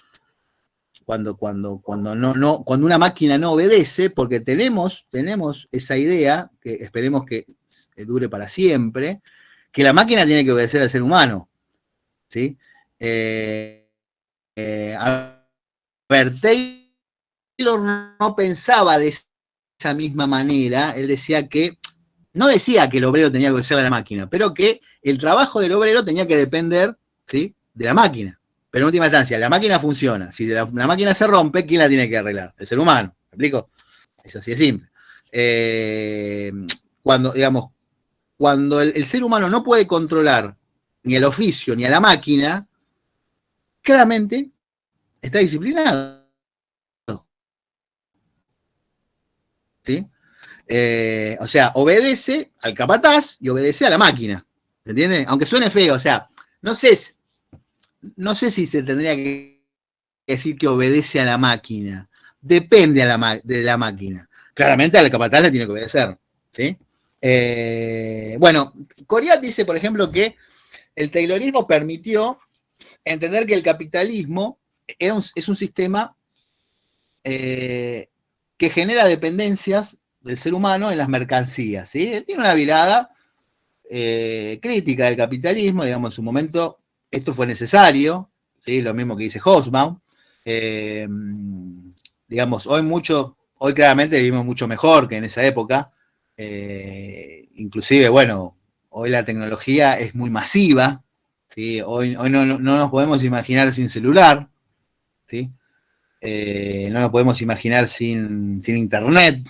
una máquina no obedece, porque tenemos esa idea, que esperemos que dure para siempre, que la máquina tiene que obedecer al ser humano, ¿sí? A ver, Taylor no pensaba de esa misma manera, él decía que, no decía que el obrero tenía que obedecer a la máquina, pero que el trabajo del obrero tenía que depender, ¿sí? de la máquina. Pero en última instancia, la máquina funciona. Si la máquina se rompe, ¿quién la tiene que arreglar? El ser humano. ¿Me explico? Es así de simple. Cuando el ser humano no puede controlar ni el oficio ni a la máquina, claramente está disciplinado. ¿Sí? O sea, obedece al capataz y obedece a la máquina. ¿Entiendes? Aunque suene feo, o sea, no sé si se tendría que decir que obedece a la máquina. Depende de la máquina. Claramente al capataz le tiene que obedecer. ¿Sí? Bueno, Coriat dice, por ejemplo, que el taylorismo permitió entender que el capitalismo es un sistema que genera dependencias del ser humano en las mercancías. ¿Sí? Él tiene una mirada crítica del capitalismo, digamos, en su momento esto fue necesario, ¿sí? Lo mismo que dice Hobsbawm. Digamos, hoy claramente vivimos mucho mejor que en esa época. Inclusive, bueno, hoy la tecnología es muy masiva, ¿sí? Hoy no nos podemos imaginar sin celular, ¿sí? No nos podemos imaginar sin internet,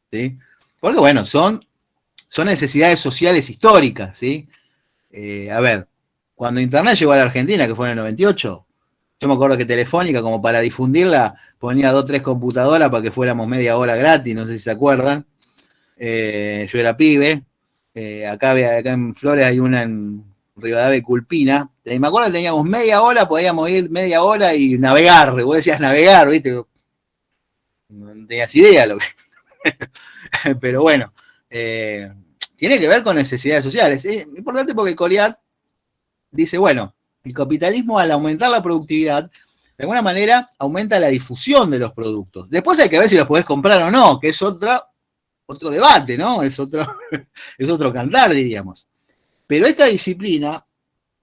¿sí? Porque, bueno, son necesidades sociales históricas, ¿sí? A ver, cuando internet llegó a la Argentina, que fue en el 98, yo me acuerdo que Telefónica, como para difundirla, ponía 2 o 3 computadoras para que fuéramos media hora gratis, no sé si se acuerdan. Yo era pibe, acá en Flores hay una en Rivadavia y Culpina, y me acuerdo que teníamos media hora, podíamos ir media hora y navegar, vos decías navegar, ¿viste? No tenías idea lo que... Pero bueno, tiene que ver con necesidades sociales. Es importante porque Coriat dice, bueno, el capitalismo al aumentar la productividad, de alguna manera aumenta la difusión de los productos. Después hay que ver si los podés comprar o no, que es otro debate, ¿no? Es otro cantar, diríamos. Pero esta disciplina,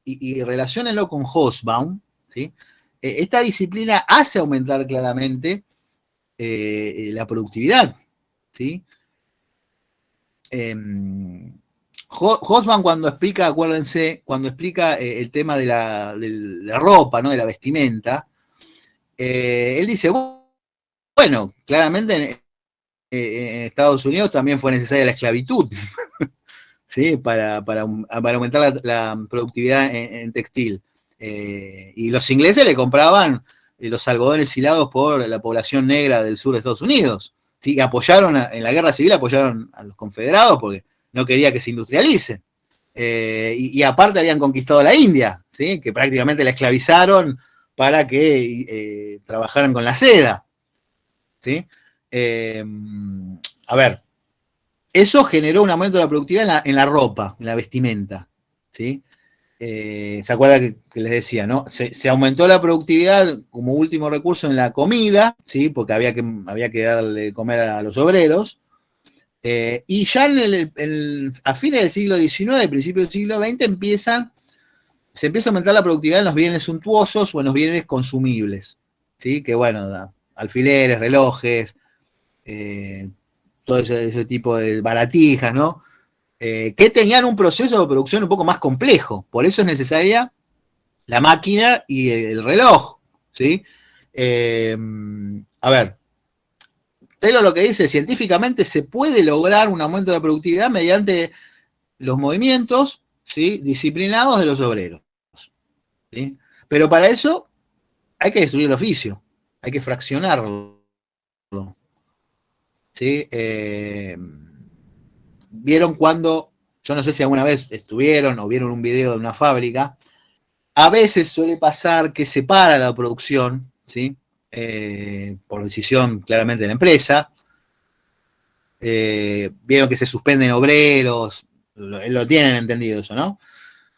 y relaciónenlo con Hobsbawm, ¿sí? Esta disciplina hace aumentar claramente la productividad, ¿sí? Hobsbawm cuando explica, acuérdense, cuando explica el tema de la ropa, ¿no? De la vestimenta, él dice, bueno, claramente en Estados Unidos también fue necesaria la esclavitud, ¿sí? para aumentar la productividad en textil. Y los ingleses le compraban los algodones hilados por la población negra del sur de Estados Unidos. ¿Sí? Apoyaron en la guerra civil, apoyaron a los confederados porque no quería que se industrialice. Y aparte habían conquistado la India, ¿sí? Que prácticamente la esclavizaron para que trabajaran con la seda. ¿sí? A ver, eso generó un aumento de la productividad en la ropa, en la vestimenta, ¿sí? ¿Se acuerdan que les decía, no? Se aumentó la productividad como último recurso en la comida, ¿sí? Porque había que darle de comer a los obreros. Y ya a fines del siglo XIX, principios del siglo XX, se empieza a aumentar la productividad en los bienes suntuosos o en los bienes consumibles, ¿sí? Que bueno, alfileres, relojes, todo ese tipo de baratijas, ¿no? Que tenían un proceso de producción un poco más complejo. Por eso es necesaria la máquina y el reloj, ¿sí? A ver, Taylor lo que dice, científicamente se puede lograr un aumento de productividad mediante los movimientos, ¿sí? Disciplinados de los obreros, ¿sí? Pero para eso hay que destruir el oficio, hay que fraccionarlo, ¿sí? Vieron cuando, yo no sé si alguna vez estuvieron o vieron un video de una fábrica, a veces suele pasar que se para la producción, ¿sí? Por decisión claramente de la empresa. Vieron que se suspenden obreros, lo tienen entendido eso, ¿no?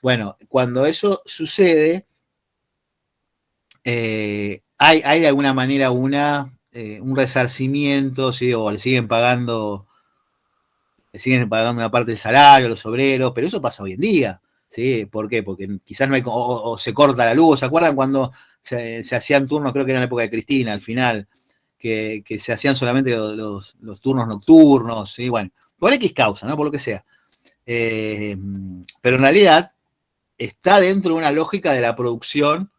Bueno, cuando eso sucede, hay de alguna manera un resarcimiento, ¿sí? O le siguen pagando una parte del salario a los obreros, pero eso pasa hoy en día, ¿sí? ¿Por qué? Porque quizás no hay, o se corta la luz. ¿Se acuerdan cuando se hacían turnos? Creo que era en la época de Cristina, al final, que se hacían solamente los turnos nocturnos, ¿sí? Bueno, por X causa, ¿no? Por lo que sea. Pero en realidad está dentro de una lógica de la producción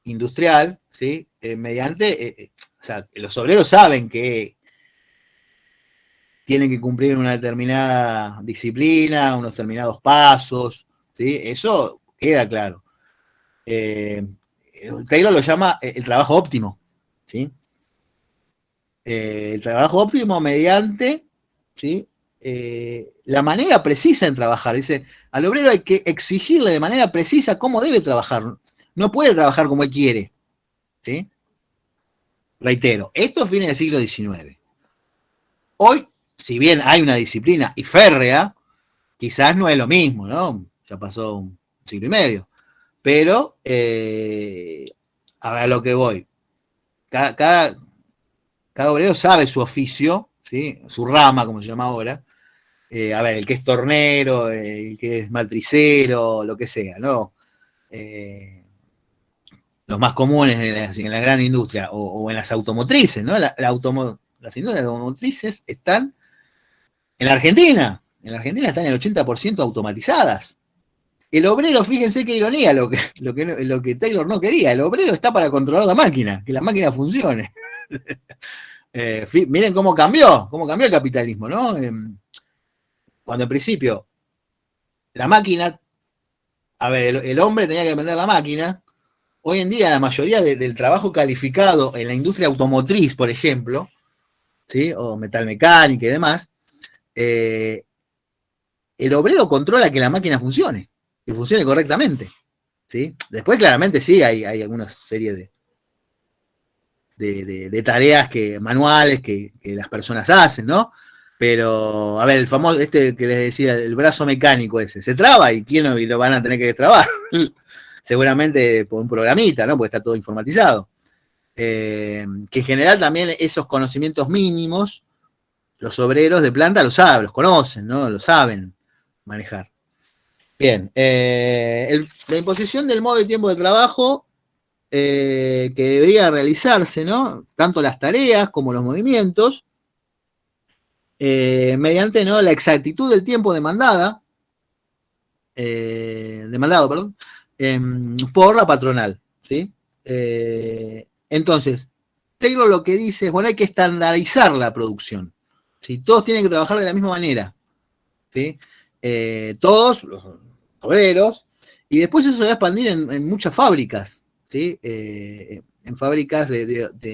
industrial, ¿sí? O sea, los obreros saben que tienen que cumplir una determinada disciplina, unos determinados pasos, ¿sí? Eso queda claro. Taylor lo llama el trabajo óptimo, ¿sí? El trabajo óptimo mediante, ¿sí? La manera precisa en trabajar. Dice, al obrero hay que exigirle de manera precisa cómo debe trabajar. No puede trabajar como él quiere, ¿sí? Reitero, esto es fines del siglo XIX. Hoy, si bien hay una disciplina y férrea, quizás no es lo mismo, ¿no? Ya pasó un siglo y medio. Pero, a ver a lo que voy. Cada obrero sabe su oficio, ¿sí? Su rama, como se llama ahora. A ver, el que es tornero, el que es matricero, lo que sea, ¿no? Los más comunes en la gran industria o en las automotrices, ¿no? Las industrias automotrices están en la Argentina. En la Argentina están en el 80% automatizadas. El obrero, fíjense qué ironía lo que Taylor no quería. El obrero está para controlar la máquina, que la máquina funcione. Miren cómo cambió el capitalismo, ¿no? Cuando al principio la máquina, a ver, el hombre tenía que vender la máquina. Hoy en día la mayoría del trabajo calificado en la industria automotriz, por ejemplo, ¿sí? O metalmecánica y demás, el obrero controla que la máquina funcione, que funcione correctamente, ¿sí? Después claramente sí hay alguna serie de tareas manuales que las personas hacen, ¿no? Pero, a ver, el famoso, que les decía, el brazo mecánico ese, se traba y ¿quién lo van a tener que destrabar? Seguramente por un programita, ¿no? Porque está todo informatizado. Que en general también esos conocimientos mínimos, los obreros de planta lo saben, los conocen, ¿no? Lo saben manejar. Bien, la imposición del modo y tiempo de trabajo que debería realizarse, ¿no? Tanto las tareas como los movimientos, mediante, ¿no? La exactitud del tiempo demandado, por la patronal, ¿sí? Entonces, Taylor lo que dice es, bueno, hay que estandarizar la producción, ¿sí? Todos tienen que trabajar de la misma manera, ¿sí? Todos, los obreros, y después eso se va a expandir en muchas fábricas, ¿sí? En fábricas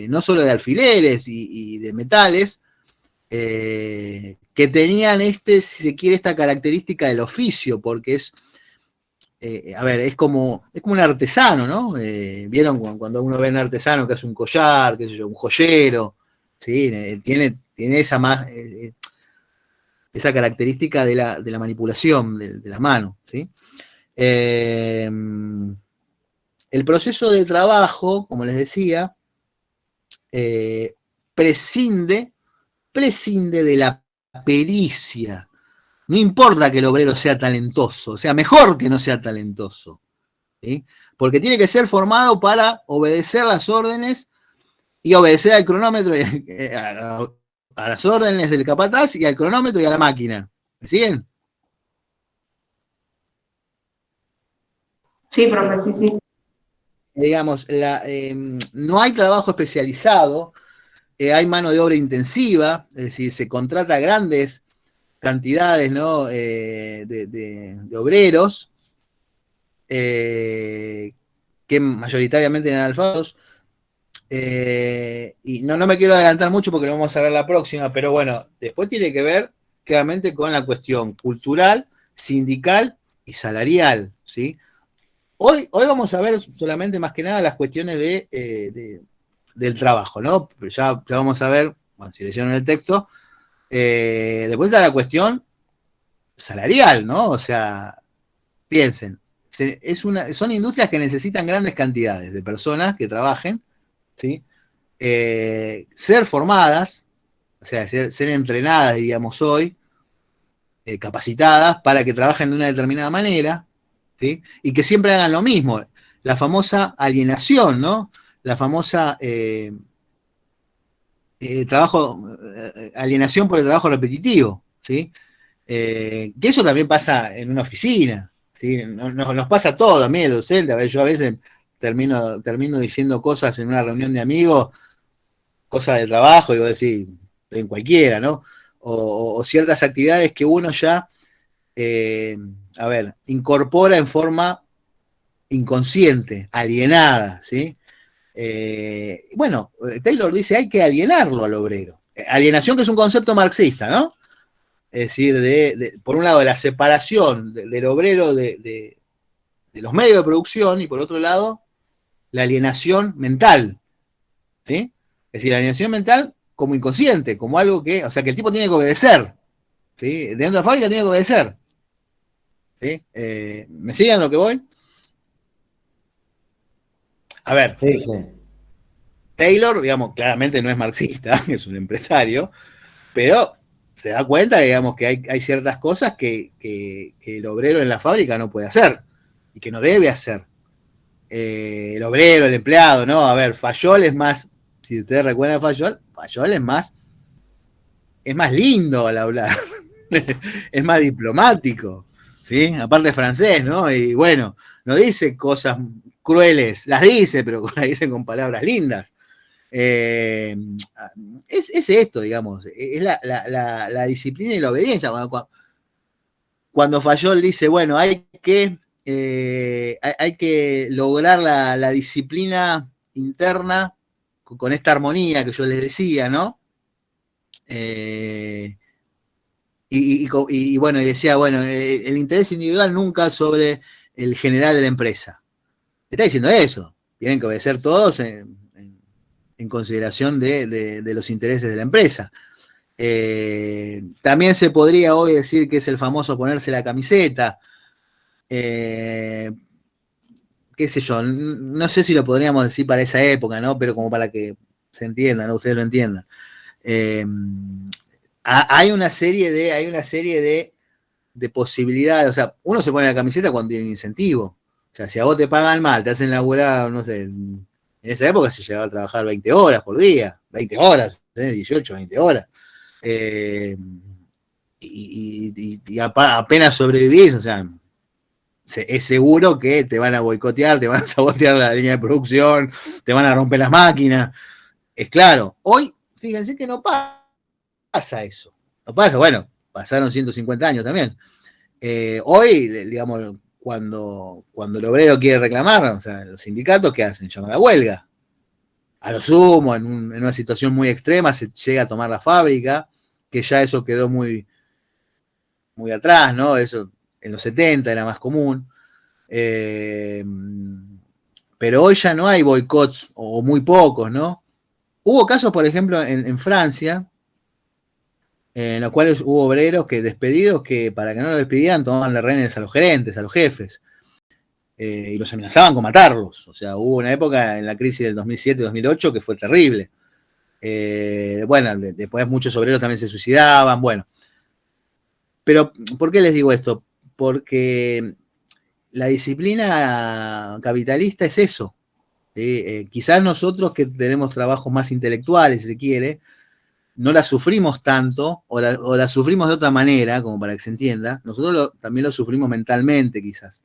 no solo de alfileres y de metales, que tenían si se quiere, esta característica del oficio, porque a ver, es como un artesano, ¿no? ¿Vieron cuando uno ve un artesano que hace un collar, qué sé yo, un joyero, ¿sí? Tiene esa característica de la manipulación de las manos, ¿sí? El proceso de trabajo, como les decía, prescinde de la pericia. No importa que el obrero sea talentoso, o sea, mejor que no sea talentoso, ¿sí? Porque tiene que ser formado para obedecer las órdenes y obedecer al cronómetro, a las órdenes del capataz y al cronómetro y a la máquina. ¿Me siguen? Sí, profe, sí, sí. Digamos, no hay trabajo especializado, hay mano de obra intensiva, es decir, se contrata grandes cantidades, ¿no? de obreros, que mayoritariamente eran analfabetos. Y no me quiero adelantar mucho porque lo vamos a ver la próxima, pero bueno, después tiene que ver claramente con la cuestión cultural, sindical y salarial, ¿sí? Hoy vamos a ver solamente más que nada las cuestiones del trabajo, ¿no? Pero ya vamos a ver, bueno, si leyeron el texto, después está la cuestión salarial, ¿no? O sea, piensen, son industrias que necesitan grandes cantidades de personas que trabajen, ¿sí? Ser formadas, o sea, ser entrenadas, diríamos hoy, capacitadas para que trabajen de una determinada manera, ¿sí? Y que siempre hagan lo mismo. La famosa alienación, ¿no? La famosa alienación por el trabajo repetitivo, ¿sí? Que eso también pasa en una oficina, ¿sí? Nos pasa a todos, a mí el docente, yo a veces termino diciendo cosas en una reunión de amigos, cosas de trabajo, y vos decís, en cualquiera, ¿no? O ciertas actividades que uno ya, incorpora en forma inconsciente, alienada, ¿sí? Bueno, Taylor dice, hay que alienarlo al obrero. Alienación, que es un concepto marxista, ¿no? Es decir, por un lado, de la separación del obrero de los medios de producción, y por otro lado, la alienación mental, ¿sí? Es decir, la alienación mental como inconsciente, como algo que, o sea, que el tipo tiene que obedecer, ¿sí? Dentro de la fábrica tiene que obedecer, ¿sí? ¿Me siguen lo que voy? A ver, Sí, sí. Taylor, digamos, claramente no es marxista, es un empresario, pero se da cuenta, digamos, que hay ciertas cosas que el obrero en la fábrica no puede hacer y que no debe hacer. El obrero, el empleado, ¿no? A ver, Fayol es más, si ustedes recuerdan a Fayol es más lindo al hablar, es más diplomático, ¿sí? Aparte es francés, ¿no? Y bueno, no dice cosas crueles, las dice, pero las dice con palabras lindas. Es esto, digamos, es la disciplina y la obediencia. Cuando Fayol dice, bueno, hay que lograr la disciplina interna con esta armonía que yo les decía, ¿no? Y bueno, y decía, bueno, el interés individual nunca sobre el general de la empresa. Está diciendo eso. Tienen que obedecer todos en consideración de los intereses de la empresa. También se podría hoy decir que es el famoso ponerse la camiseta. Qué sé yo, no sé si lo podríamos decir para esa época, ¿no? Pero como para que se entienda, ¿no? Ustedes lo entiendan. Hay una serie de posibilidades, o sea, uno se pone la camiseta cuando tiene un incentivo. O sea, si a vos te pagan mal, te hacen laburar, no sé, en esa época se llegaba a trabajar 20 horas por día, 20 horas, 18, 20 horas. Y apenas sobrevivís, o sea, es seguro que te van a boicotear, te van a sabotear la línea de producción, te van a romper las máquinas. Es claro, hoy, fíjense que no pasa eso. No pasa, bueno, pasaron 150 años también. Hoy, digamos, cuando el obrero quiere reclamar, o sea, los sindicatos, ¿qué hacen? Llaman a la huelga. A lo sumo, en una situación muy extrema, se llega a tomar la fábrica, que ya eso quedó muy, muy atrás, ¿no? Eso en los 70 era más común. Pero hoy ya no hay boicots, o muy pocos, ¿no? Hubo casos, por ejemplo, en Francia, en los cuales hubo obreros que despedidos que para que no los despidieran tomaban de rehenes a los gerentes, a los jefes, y los amenazaban con matarlos. O sea, hubo una época en la crisis del 2007-2008 que fue terrible. Bueno, después muchos obreros también se suicidaban, bueno. Pero, ¿por qué les digo esto? Porque la disciplina capitalista es eso. Quizás nosotros que tenemos trabajos más intelectuales, si se quiere, no la sufrimos tanto, o la sufrimos de otra manera, como para que se entienda. Nosotros también lo sufrimos mentalmente, quizás.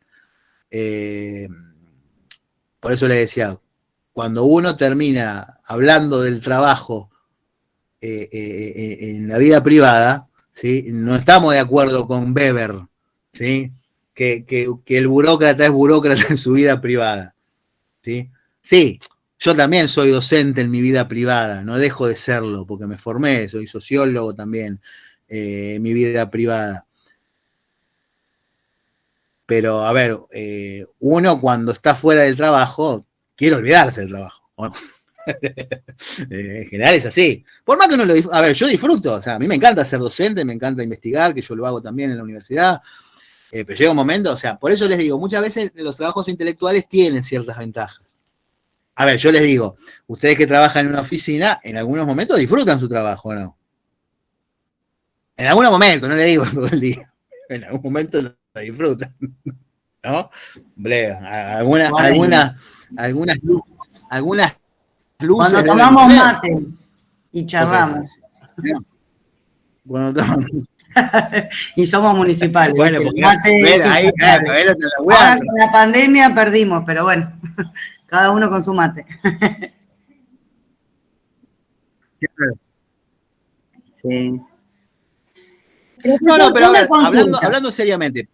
Por eso les decía, cuando uno termina hablando del trabajo en la vida privada, ¿sí? No estamos de acuerdo con Weber, ¿sí? Que el burócrata es burócrata en su vida privada, ¿sí? Sí, yo también soy docente en mi vida privada, no dejo de serlo porque me formé, soy sociólogo también en mi vida privada. Pero, a ver, uno cuando está fuera del trabajo quiere olvidarse del trabajo, ¿o no? En general es así. Por más que uno lo disfrute, a ver, yo disfruto, o sea, a mí me encanta ser docente, me encanta investigar, que yo lo hago también en la universidad, pero llega un momento, o sea, por eso les digo, muchas veces los trabajos intelectuales tienen ciertas ventajas. A ver, yo les digo, ustedes que trabajan en una oficina, en algunos momentos disfrutan su trabajo, ¿no? En algunos momentos, no le digo todo el día, en algún momento lo disfrutan, ¿no? Algunas luces. Cuando tomamos mate y charlamos. Cuando tomamos. Y somos municipales. Bueno, porque mate ahora con la pandemia perdimos, pero bueno, cada uno con su mate. Sí. No, pero a ver, hablando seriamente.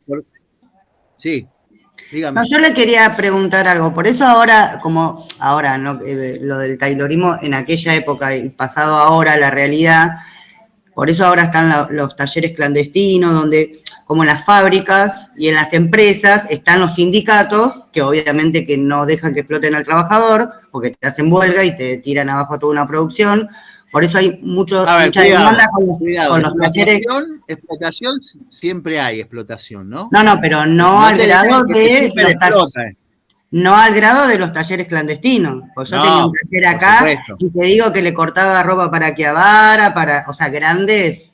Sí, dígame. No, yo le quería preguntar algo. Por eso ahora, como ahora, ¿no? Lo del taylorismo en aquella época y pasado ahora la realidad, por eso ahora están los talleres clandestinos, donde, como en las fábricas y en las empresas, están los sindicatos, que obviamente que no dejan que exploten al trabajador, porque te hacen huelga y te tiran abajo toda una producción. Por eso hay mucha demanda con los talleres. Explotación, siempre hay explotación, ¿no? No, pero no al grado de los talleres. No al grado de los talleres clandestinos. Pues yo tenía un taller acá y te digo que le cortaba ropa para Chiavara, o sea, grandes.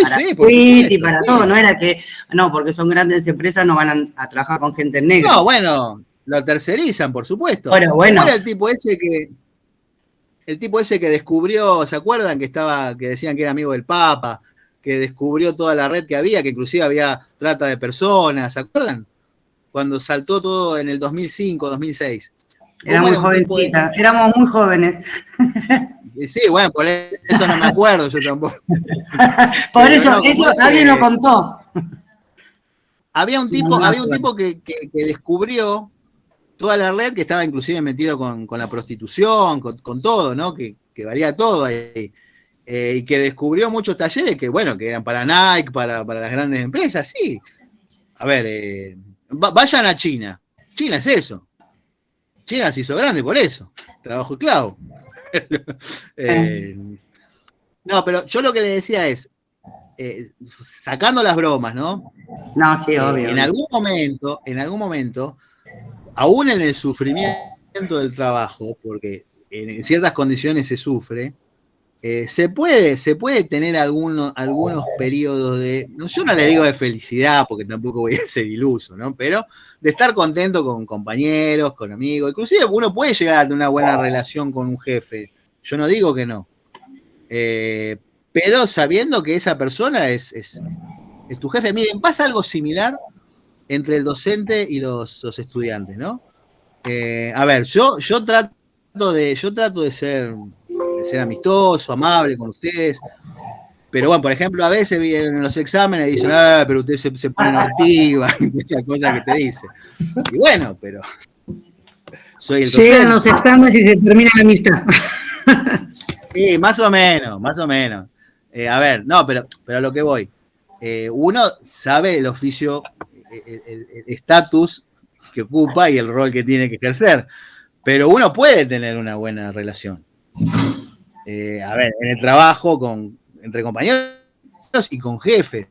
Para Sweet y para todo. No era que, no, porque son grandes empresas, no van a trabajar con gente negra. No, bueno, lo tercerizan, por supuesto. Pero bueno. ¿Cómo era el tipo ese que descubrió, ¿se acuerdan? Que decían que era amigo del Papa, que descubrió toda la red que había, que inclusive había trata de personas, ¿se acuerdan? Cuando saltó todo en el 2005, 2006. Era muy jovencita, éramos muy jóvenes. Sí, bueno, por eso no me acuerdo yo tampoco. Por eso alguien lo contó. Había un tipo que descubrió toda la red, que estaba inclusive metido con la prostitución, con todo, ¿no? Que valía todo ahí. Y que descubrió muchos talleres que, bueno, que eran para Nike, para las grandes empresas, sí. A ver, vayan a China. China es eso. China se hizo grande por eso. Trabajo esclavo. No, pero yo lo que le decía es, sacando las bromas, ¿no? No, sí, obvio. En algún momento, aún en el sufrimiento del trabajo, porque en ciertas condiciones se sufre, se puede tener algunos periodos de, yo no le digo de felicidad, porque tampoco voy a ser iluso, ¿no? Pero de estar contento con compañeros, con amigos, inclusive uno puede llegar a tener una buena relación con un jefe, yo no digo que no, pero sabiendo que esa persona es tu jefe. Miren, pasa algo similar entre el docente y los estudiantes, ¿no? A ver, yo trato de ser amistoso, amable con ustedes, pero bueno, por ejemplo, a veces vienen en los exámenes y dicen, pero usted se pone normativa, esas cosas que te dice. Y bueno, pero soy el docente. Llegan los exámenes y se termina la amistad. Sí, más o menos. A ver, no, pero a lo que voy. Uno sabe el oficio, el estatus que ocupa y el rol que tiene que ejercer, pero uno puede tener una buena relación. A ver, en el trabajo, entre compañeros y con jefes,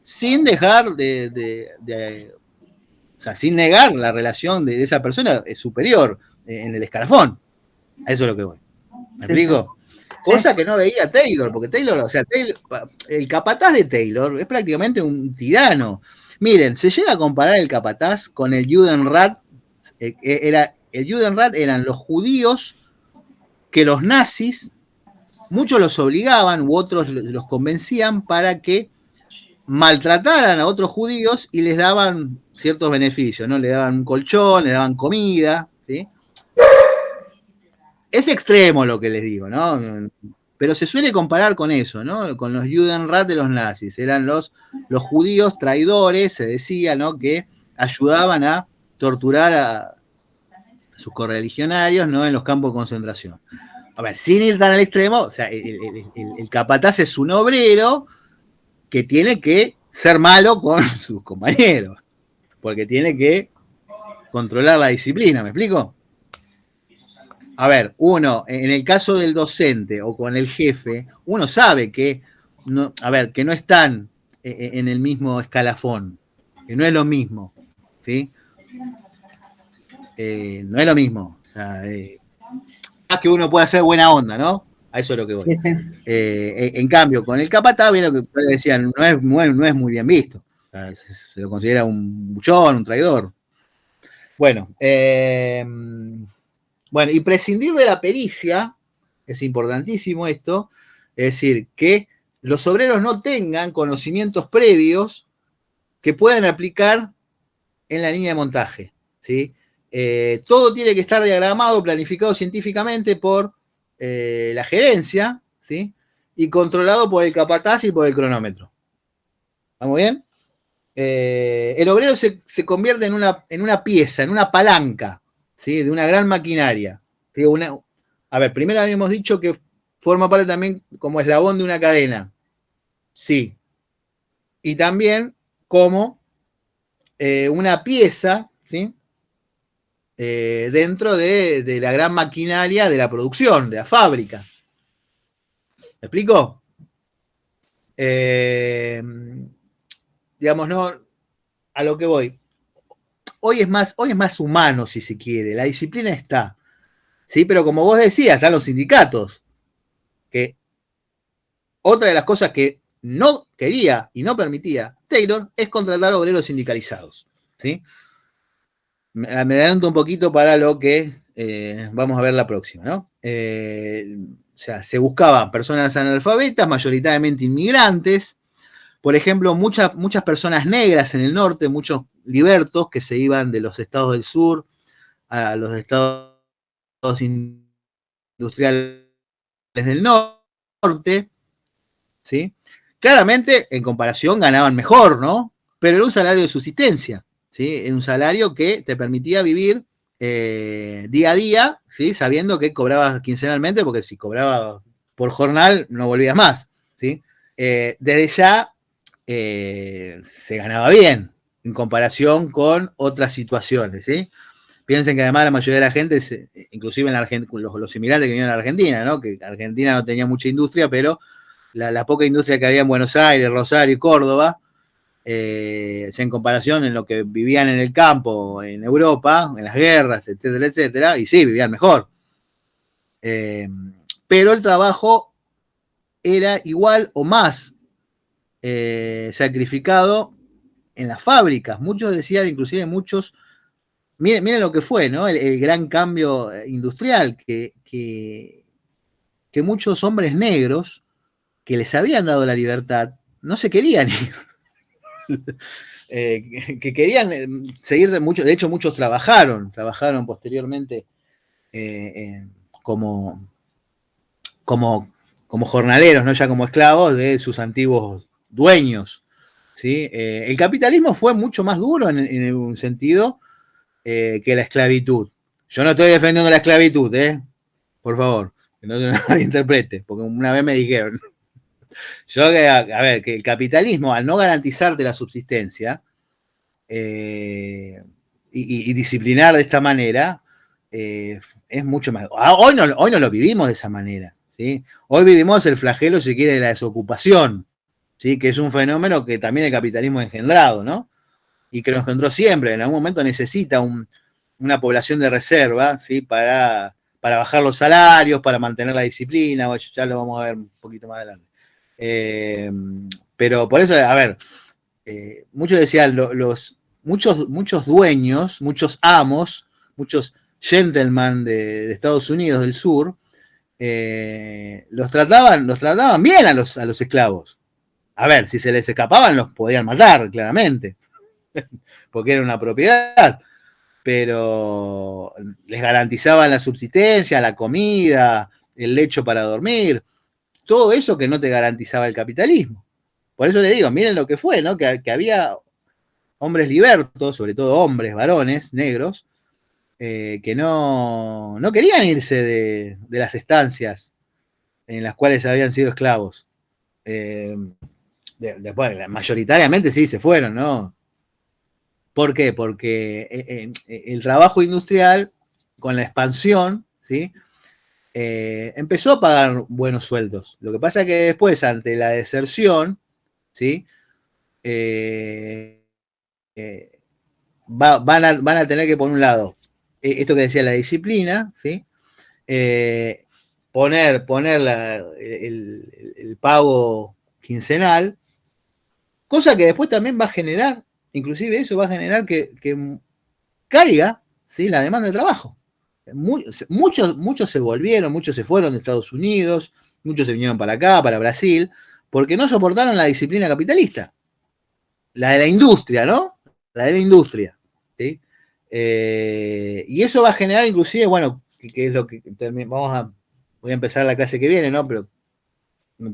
sin dejar o sea, sin negar la relación de esa persona superior en el escalafón. A eso es lo que voy. ¿Me explico? Cosa que no veía Taylor, porque Taylor, o sea, el capataz de Taylor es prácticamente un tirano. Miren, se llega a comparar el capataz con el Judenrat. El Judenrat eran los judíos que los nazis, muchos los obligaban u otros los convencían para que maltrataran a otros judíos y les daban ciertos beneficios, ¿no? Le daban un colchón, le daban comida, ¿sí? Es extremo lo que les digo, ¿no? Pero se suele comparar con eso, ¿no? Con los Judenrat de los nazis. Eran los judíos traidores, se decía, ¿no? Que ayudaban a torturar a sus correligionarios, ¿no? En los campos de concentración. A ver, sin ir tan al extremo, o sea, el capataz es un obrero que tiene que ser malo con sus compañeros, porque tiene que controlar la disciplina, ¿me explico? A ver, uno, en el caso del docente o con el jefe, uno sabe que no, a ver, que no están en el mismo escalafón, que no es lo mismo, ¿sí? No es lo mismo. O sea, que uno puede hacer buena onda, ¿no? A eso es lo que voy. Sí, sí. En cambio, con el capataz, bien lo que decían, no es muy bien visto. O sea, se lo considera un buchón, un traidor. Bueno, y prescindir de la pericia, es importantísimo esto, es decir, que los obreros no tengan conocimientos previos que puedan aplicar en la línea de montaje, ¿sí? Todo tiene que estar diagramado, planificado científicamente por la gerencia, ¿sí? Y controlado por el capataz y por el cronómetro. ¿Estamos bien? El obrero se convierte en una pieza, en una palanca, ¿sí? De una gran maquinaria. ¿Sí? A ver, primero habíamos dicho que forma parte también como eslabón de una cadena. Sí. Y también como una pieza, ¿sí? Dentro de la gran maquinaria de la producción, de la fábrica. ¿Me explico? Digamos, no, a lo que voy. Hoy es más humano, si se quiere. La disciplina está. ¿Sí? Pero como vos decías, están los sindicatos. Que otra de las cosas que no quería y no permitía Taylor es contratar obreros sindicalizados. ¿Sí? Me adelanto un poquito para lo que vamos a ver la próxima, ¿no? O sea, se buscaban personas analfabetas, mayoritariamente inmigrantes, por ejemplo, muchas personas negras en el norte, muchos libertos que se iban de los estados del sur a los estados industriales del norte, ¿sí? Claramente, en comparación, ganaban mejor, ¿no? Pero era un salario de subsistencia, ¿sí? Era un salario que te permitía vivir día a día, ¿sí? Sabiendo que cobrabas quincenalmente, porque si cobrabas por jornal no volvías más, ¿sí? Desde ya se ganaba bien en comparación con otras situaciones, ¿sí? Piensen que además la mayoría de la gente, inclusive en los inmigrantes que vinieron a Argentina, ¿no? Que Argentina no tenía mucha industria, pero la poca industria que había en Buenos Aires, Rosario y Córdoba, en comparación en lo que vivían en el campo, en Europa, en las guerras, etcétera, etcétera, y sí, vivían mejor. Pero el trabajo era igual o más sacrificado en las fábricas. Muchos decían, inclusive muchos, miren lo que fue, ¿no? El gran cambio industrial que muchos hombres negros que les habían dado la libertad no se querían ir. Que querían seguir de hecho muchos trabajaron posteriormente como jornaleros, ¿no? Ya como esclavos de sus antiguos dueños, ¿sí? El capitalismo fue mucho más duro en un sentido que la esclavitud. Yo no estoy defendiendo la esclavitud, por favor, que no nadie interprete, porque una vez me dijeron. Yo, a ver, que el capitalismo, al no garantizarte la subsistencia y disciplinar de esta manera, es mucho más. Hoy no lo vivimos de esa manera, ¿sí? Hoy vivimos el flagelo, si quiere, de la desocupación, ¿sí? Que es un fenómeno que también el capitalismo ha engendrado, ¿no? Y que lo engendró siempre. En algún momento necesita una población de reserva, ¿sí? Para bajar los salarios, para mantener la disciplina. Bueno, ya lo vamos a ver un poquito más adelante. Pero por eso, a ver, muchos decían, muchos dueños, muchos amos, muchos gentlemen de Estados Unidos del sur, los trataban bien a los esclavos. A ver, si se les escapaban los podían matar, claramente, porque era una propiedad, pero les garantizaban la subsistencia, la comida, el lecho para dormir, todo eso que no te garantizaba el capitalismo. Por eso le digo, miren lo que fue, ¿no? Que había hombres libertos, sobre todo hombres, varones, negros, que no querían irse de las estancias en las cuales habían sido esclavos. Después, mayoritariamente sí se fueron, ¿no? ¿Por qué? Porque el trabajo industrial, con la expansión, ¿sí? Empezó a pagar buenos sueldos. Lo que pasa es que después, ante la deserción, ¿sí? Van a tener que, por un lado, esto que decía la disciplina, ¿sí? Poner el pago quincenal, cosa que después también va a generar, inclusive eso va a generar que caiga, ¿sí? La demanda de trabajo. Muchos se volvieron, muchos se fueron de Estados Unidos, muchos se vinieron para acá, para Brasil, porque no soportaron la disciplina capitalista. La de la industria, ¿no? La de la industria, ¿sí? Y eso va a generar inclusive, bueno, que es lo que voy a empezar la clase que viene, ¿no? Pero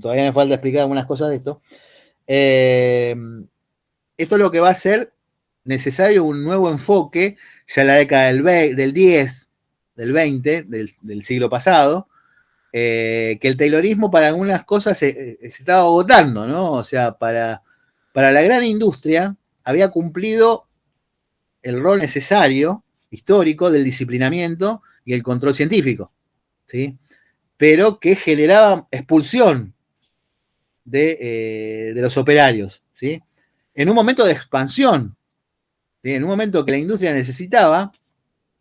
todavía me falta explicar algunas cosas de esto. Esto es lo que va a hacer necesario un nuevo enfoque, ya en la década del 10, del 20, del siglo pasado, que el taylorismo para algunas cosas se estaba agotando, ¿no? O sea, para la gran industria había cumplido el rol necesario, histórico, del disciplinamiento y el control científico, ¿sí? Pero que generaba expulsión de los operarios, ¿sí? En un momento de expansión, ¿sí? En un momento que la industria necesitaba,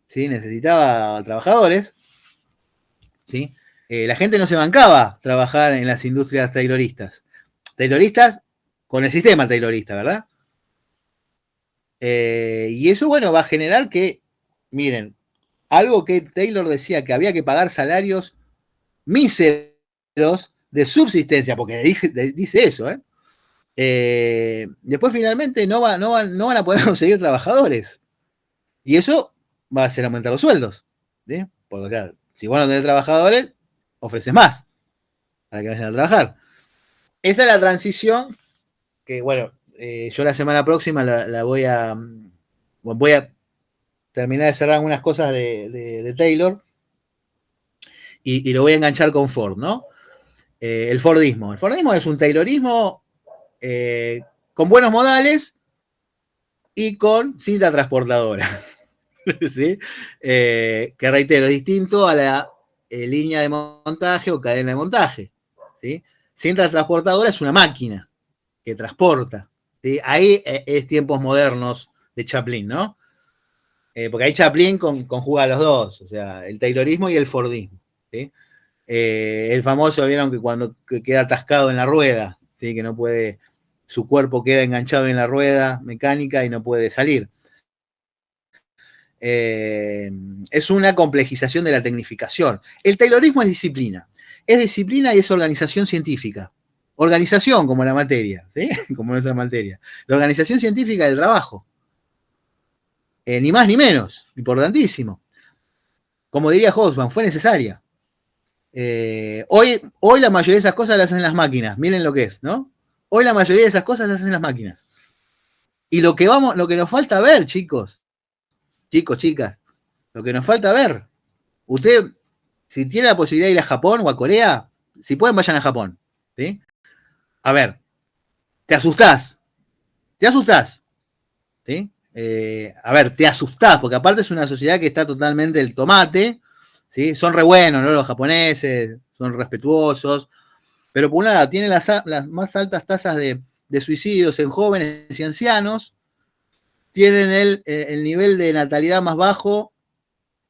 ¿sí? Necesitaba trabajadores, ¿sí? La gente no se bancaba trabajar en las industrias tayloristas. Tayloristas con el sistema taylorista, ¿verdad? Y eso, bueno, va a generar que, miren, algo que Taylor decía que había que pagar salarios míseros de subsistencia, porque dice eso, después finalmente no van a poder conseguir trabajadores. Y eso va a hacer aumentar los sueldos, ¿sí? Porque, claro, si vos no tenés trabajadores, ofreces más para que vayan a trabajar. Esa es la transición que, bueno, yo la semana próxima la voy a terminar de cerrar algunas cosas de Taylor y lo voy a enganchar con Ford, ¿no? El Fordismo. El Fordismo es un Taylorismo con buenos modales y con cinta transportadora, ¿sí? Que reitero, es distinto a la línea de montaje o cadena de montaje, ¿sí? Cinta transportadora es una máquina que transporta, ¿sí? Ahí es tiempos modernos de Chaplin, ¿no? Porque ahí Chaplin conjuga los dos, o sea, el taylorismo y el Fordismo, ¿sí? El famoso, vieron que cuando queda atascado en la rueda, ¿sí? Que no puede, su cuerpo queda enganchado en la rueda mecánica y no puede salir. Es una complejización de la tecnificación. El taylorismo es disciplina y es organización científica. Organización como la materia, ¿sí? Como nuestra materia. La organización científica del trabajo. Ni más ni menos, importantísimo. Como diría Hobsbawm, fue necesaria. Hoy la mayoría de esas cosas las hacen las máquinas, miren lo que es, ¿no? Hoy la mayoría de esas cosas las hacen las máquinas. Y lo que nos falta ver, chicos, chicas, lo que nos falta ver, usted, si tiene la posibilidad de ir a Japón o a Corea, si pueden, vayan a Japón, ¿sí? A ver, te asustás, ¿sí? a ver, te asustás, porque aparte es una sociedad que está totalmente el tomate, ¿sí? Son re buenos, ¿no? Los japoneses, son respetuosos, pero por un lado tienen las más altas tasas de suicidios en jóvenes y ancianos, tienen el nivel de natalidad más bajo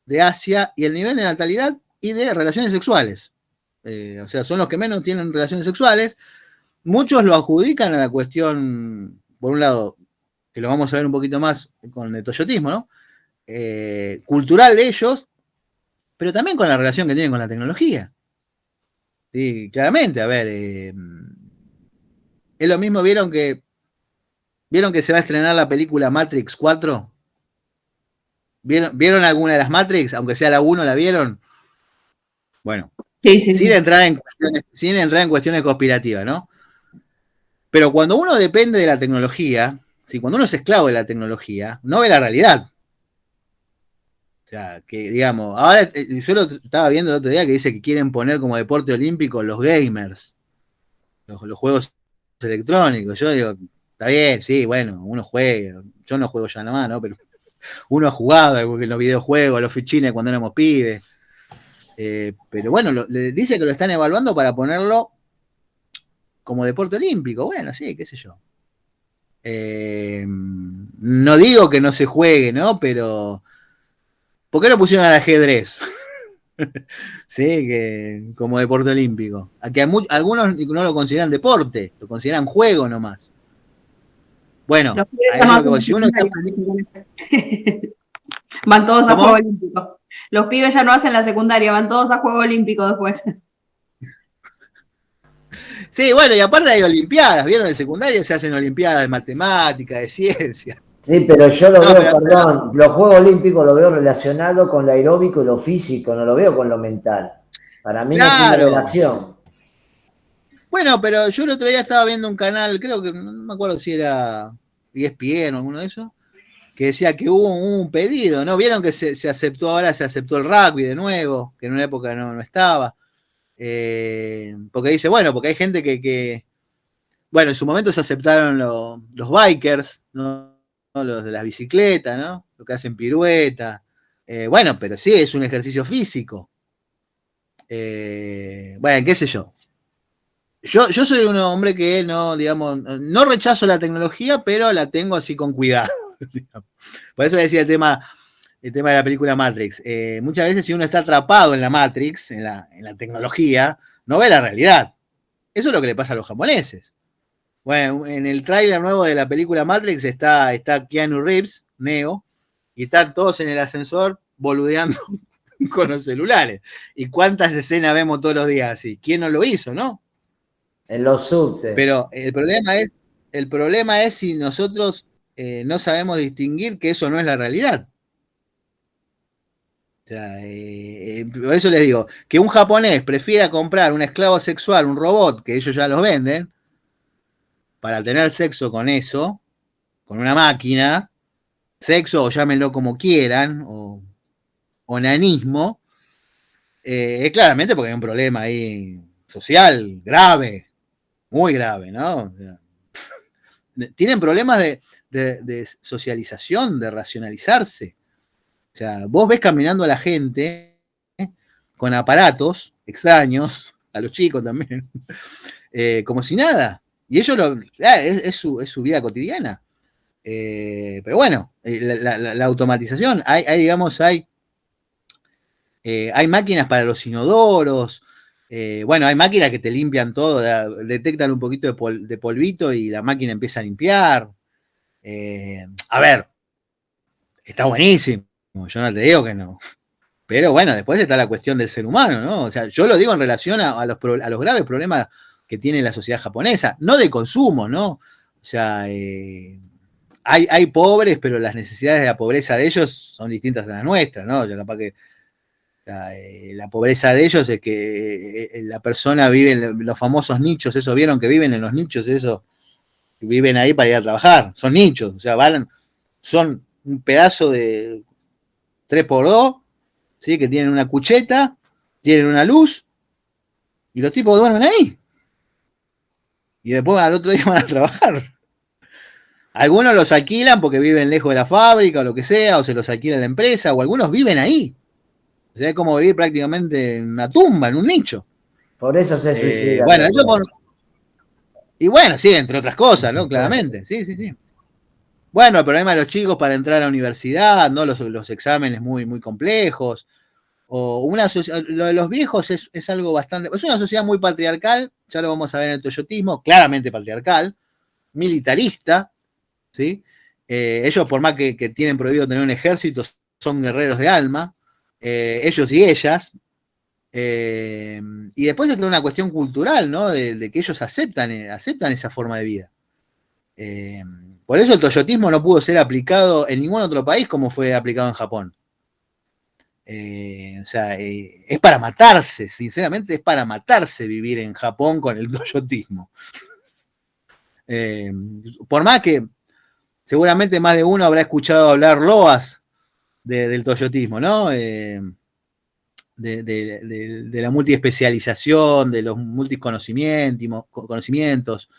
de Asia y el nivel de natalidad y de relaciones sexuales. O sea, son los que menos tienen relaciones sexuales. Muchos lo adjudican a la cuestión, por un lado, que lo vamos a ver un poquito más con el toyotismo, ¿no? Cultural de ellos, pero también con la relación que tienen con la tecnología. Sí, claramente, a ver, es lo mismo, ¿vieron que se va a estrenar la película Matrix 4? ¿Vieron alguna de las Matrix? Aunque sea la 1, ¿la vieron? Bueno, Sí. sin entrar en cuestiones conspirativas, ¿no? Pero cuando uno depende de la tecnología, ¿sí? Cuando uno es esclavo de la tecnología, no ve la realidad. O sea, que digamos, ahora yo lo estaba viendo el otro día que dice que quieren poner como deporte olímpico los gamers, los juegos electrónicos. Yo digo, está bien, sí, bueno, uno juega, yo no juego ya nomás, ¿no? Pero uno ha jugado en los videojuegos, los fichines cuando éramos pibes. Pero bueno, le dice que lo están evaluando para ponerlo como deporte olímpico. Bueno, sí, qué sé yo. No digo que no se juegue, ¿no? Pero ¿por qué no pusieron al ajedrez? Sí, que como deporte olímpico. A que algunos no lo consideran deporte, lo consideran juego nomás. Bueno, a eso lo que voy. Si uno está... Van todos a ¿Cómo? Juego Olímpico. Los pibes ya no hacen la secundaria, van todos a Juego Olímpico después. Sí, bueno, y aparte hay olimpiadas, ¿vieron? En secundaria se hacen olimpiadas de matemática, de ciencia. Sí, pero yo lo No, veo, pero- perdón, los Juegos Olímpicos lo veo relacionado con lo aeróbico y lo físico, no lo veo con lo mental. Para mí no tiene Claro. relación. Bueno, pero yo el otro día estaba viendo un canal, creo que no me acuerdo si era ESPN o alguno de esos, que decía que hubo un pedido, ¿no? Vieron que se aceptó, ahora se aceptó el rugby de nuevo, que en una época no estaba. Porque dice, bueno, porque hay gente bueno, en su momento se aceptaron los bikers, ¿no? Los de las bicicletas, ¿no? Lo que hacen pirueta. Bueno, pero sí, es un ejercicio físico. Bueno, qué sé yo. Yo soy un hombre que no, digamos, no rechazo la tecnología, pero la tengo así con cuidado. Por eso le decía el tema de la película Matrix. Muchas veces si uno está atrapado en la Matrix, en la tecnología, no ve la realidad. Eso es lo que le pasa a los japoneses. Bueno, en el tráiler nuevo de la película Matrix está Keanu Reeves, Neo, y están todos en el ascensor boludeando con los celulares. ¿Y cuántas escenas vemos todos los días así? ¿Quién no lo hizo, no? En los subtes. Pero el problema es si nosotros no sabemos distinguir que eso no es la realidad. O sea, por eso les digo, que un japonés prefiera comprar un esclavo sexual, un robot, que ellos ya los venden, para tener sexo con eso, con una máquina, sexo o llámenlo como quieran, o onanismo, es claramente porque hay un problema ahí social grave, muy grave, ¿no? O sea, tienen problemas de socialización, de racionalizarse. O sea, vos ves caminando a la gente con aparatos extraños, a los chicos también, como si nada. Y ellos es su vida cotidiana. Pero bueno, la automatización, hay máquinas para los inodoros, bueno, hay máquinas que te limpian todo, detectan un poquito de polvito y la máquina empieza a limpiar. A ver, está buenísimo, yo no te digo que no. Pero bueno, después está la cuestión del ser humano, ¿no? O sea, yo lo digo en relación a los graves problemas que tiene la sociedad japonesa, no de consumo, ¿no? O sea, hay pobres, pero las necesidades de la pobreza de ellos son distintas a las nuestras, ¿no? Ya capaz que la pobreza de ellos es que la persona vive en los famosos nichos, eso vieron que viven en los nichos, eso, viven ahí para ir a trabajar, son nichos, o sea, son un pedazo de 3x2, ¿sí? Que tienen una cucheta, tienen una luz, y los tipos duermen ahí. Y después al otro día van a trabajar. Algunos los alquilan porque viven lejos de la fábrica o lo que sea, o se los alquila la empresa, o algunos viven ahí. O sea, es como vivir prácticamente en una tumba, en un nicho. Por eso se suicida. Bueno, eso fue... Y bueno, sí, entre otras cosas, ¿no? Claramente, sí. Bueno, el problema de los chicos para entrar a la universidad, ¿no? Los exámenes muy complejos. O lo de los viejos es algo bastante... Es una sociedad muy patriarcal, ya lo vamos a ver en el toyotismo, claramente patriarcal, militarista, ¿sí? Ellos, por más que tienen prohibido tener un ejército, son guerreros de alma, ellos y ellas. Y después es una cuestión cultural, ¿no? De que ellos aceptan esa forma de vida. Por eso el toyotismo no pudo ser aplicado en ningún otro país como fue aplicado en Japón. O sea, es para matarse, sinceramente es para matarse vivir en Japón con el toyotismo. Por más que seguramente más de uno habrá escuchado hablar loas del toyotismo, ¿no? De la multiespecialización, de los multiconocimientos.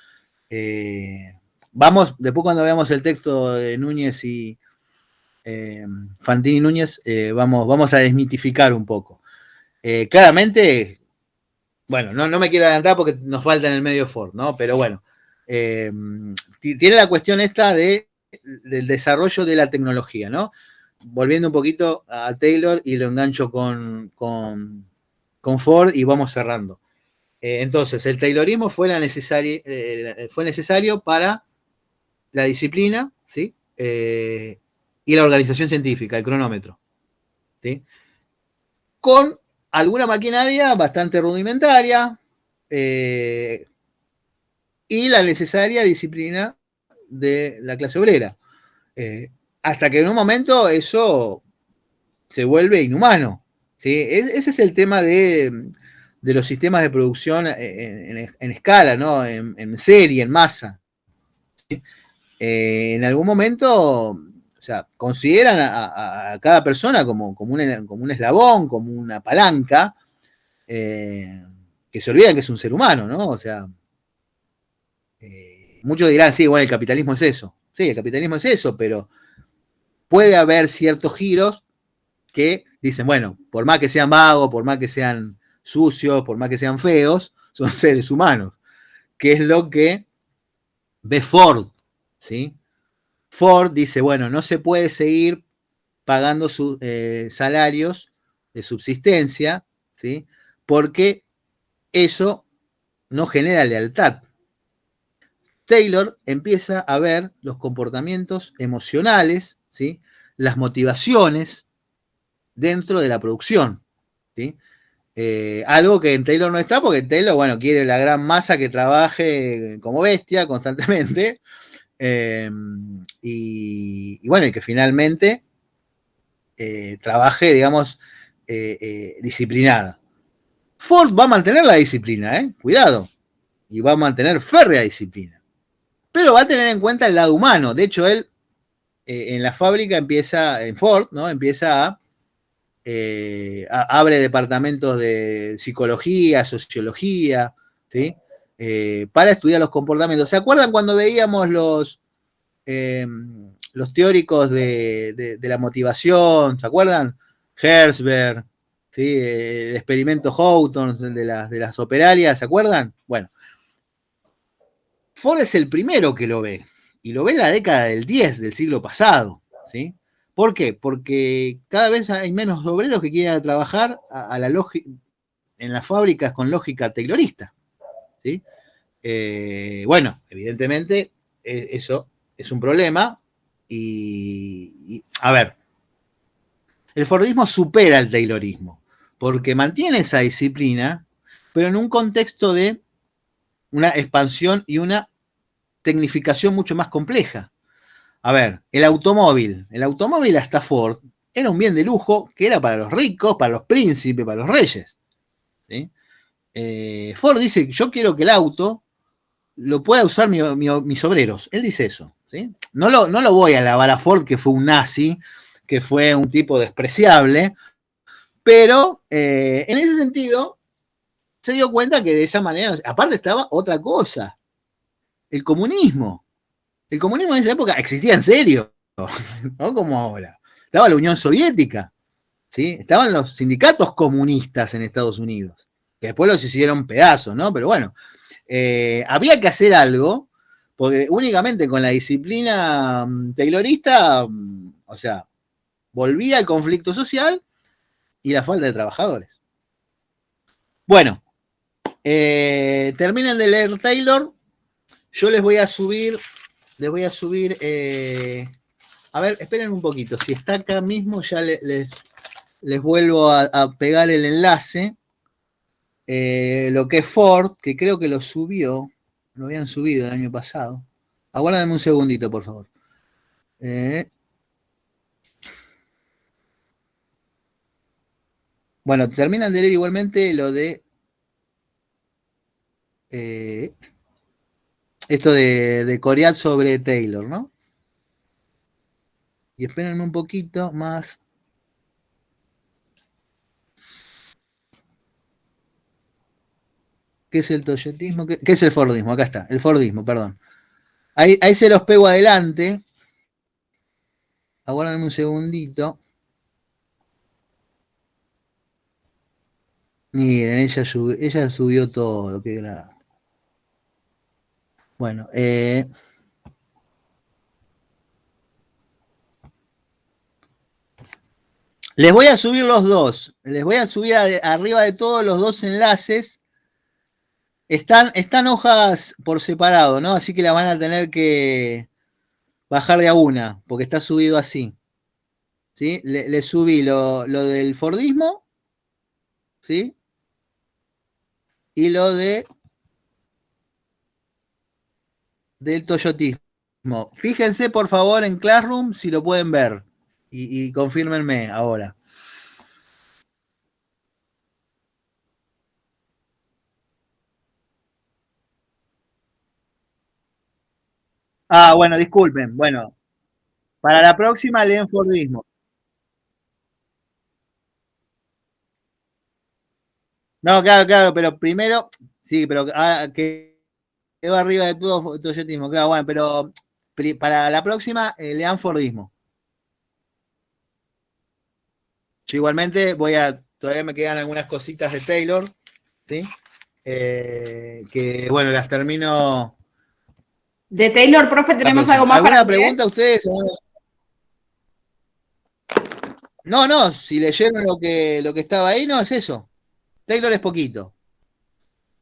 Después cuando veamos el texto de Núñez y Fantini Núñez, vamos a desmitificar un poco. Claramente, bueno, no me quiero adelantar porque nos falta en el medio Ford, ¿no? Pero bueno, tiene la cuestión esta del desarrollo de la tecnología, ¿no? Volviendo un poquito a Taylor y lo engancho con Ford y vamos cerrando. Entonces, el Taylorismo fue necesario para la disciplina, ¿sí? Y la organización científica, el cronómetro, ¿sí? Con alguna maquinaria bastante rudimentaria y la necesaria disciplina de la clase obrera. Hasta que en un momento eso se vuelve inhumano, ¿sí? Ese es el tema de los sistemas de producción en escala, ¿no? En serie, en masa, ¿sí? En algún momento, o sea, consideran a cada persona como un eslabón, como una palanca, que se olvidan que es un ser humano, ¿no? O sea, muchos dirán, sí, bueno, el capitalismo es eso. Sí, el capitalismo es eso, pero puede haber ciertos giros que dicen, bueno, por más que sean vagos, por más que sean sucios, por más que sean feos, son seres humanos. Que es lo que ve Ford, ¿sí? Ford dice, bueno, no se puede seguir pagando salarios de subsistencia, ¿sí? Porque eso no genera lealtad. Taylor empieza a ver los comportamientos emocionales, ¿sí? Las motivaciones dentro de la producción, ¿sí? Algo que en Taylor no está, porque Taylor, bueno, quiere la gran masa que trabaje como bestia constantemente, y bueno, y que finalmente trabaje, digamos, disciplinada. Ford va a mantener la disciplina, cuidado, y va a mantener férrea disciplina, pero va a tener en cuenta el lado humano. De hecho, él en la fábrica en Ford, ¿no? Abre departamentos de psicología, sociología, ¿sí? Para estudiar los comportamientos. ¿Se acuerdan cuando veíamos los teóricos de la motivación? ¿Se acuerdan? Herzberg, ¿sí? El experimento Houghton de las operarias, ¿se acuerdan? Bueno, Ford es el primero que lo ve, y lo ve en la década del 10 del siglo pasado, ¿sí? ¿Por qué? Porque cada vez hay menos obreros que quieren trabajar en las fábricas con lógica taylorista, ¿sí? Bueno, evidentemente eso es un problema y a ver, el Fordismo supera el taylorismo porque mantiene esa disciplina, pero en un contexto de una expansión y una tecnificación mucho más compleja. A ver, el automóvil hasta Ford era un bien de lujo que era para los ricos, para los príncipes, para los reyes, ¿sí? Ford dice, yo quiero que el auto lo pueda usar mis obreros. Él dice eso, ¿sí? No lo voy a alabar a Ford, que fue un nazi, que fue un tipo despreciable, pero en ese sentido se dio cuenta que de esa manera, aparte estaba otra cosa, el comunismo. El comunismo en esa época existía en serio, no como ahora. Estaba la Unión Soviética, ¿sí? Estaban los sindicatos comunistas en Estados Unidos, que después los hicieron pedazos, ¿no? Pero bueno, había que hacer algo, porque únicamente con la disciplina taylorista, o sea, volvía el conflicto social y la falta de trabajadores. Bueno, terminen de leer Taylor. Yo les voy a subir, a ver, esperen un poquito, si está acá mismo ya les vuelvo a pegar el enlace, lo que es Ford, que creo que lo habían subido el año pasado. Aguárdenme un segundito, por favor. Bueno, terminan de leer igualmente lo de esto de Coriat sobre Taylor, ¿no? Y espérenme un poquito más. ¿Qué es el toyotismo? ¿Qué es el fordismo? Acá está, el fordismo, perdón. Ahí se los pego adelante. Aguárdenme un segundito. Miren, ella subió todo, qué grave. Bueno, les voy a subir los dos. Les voy a subir arriba de todos los dos enlaces. Están hojas por separado, ¿no? Así que la van a tener que bajar de a una, porque está subido así. ¿Sí? Le subí lo del fordismo, ¿sí? Y lo del toyotismo. Fíjense, por favor, en Classroom si lo pueden ver. Y confírmenme ahora. Ah, bueno, disculpen. Bueno, para la próxima leen fordismo. No, claro, pero primero, sí, pero que quedó arriba de todo toyotismo, claro, bueno, pero para la próxima lean fordismo. Yo igualmente todavía me quedan algunas cositas de Taylor, ¿sí? Que bueno, las termino. De Taylor, profe, tenemos algo más ¿Alguna para pregunta a ustedes? No, si leyeron lo que estaba ahí, no, es eso. Taylor es poquito.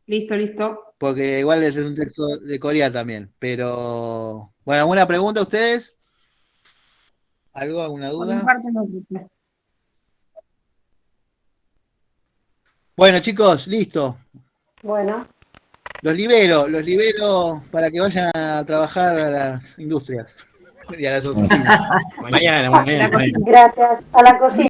Listo. Porque igual es un texto de Corea también. Pero, bueno, ¿alguna pregunta a ustedes? ¿Alguna Por mi duda? parte, no, profe. Bueno, chicos, listo. Bueno, Los libero para que vayan a trabajar a las industrias y a las oficinas. Mañana. gracias. A la cocina.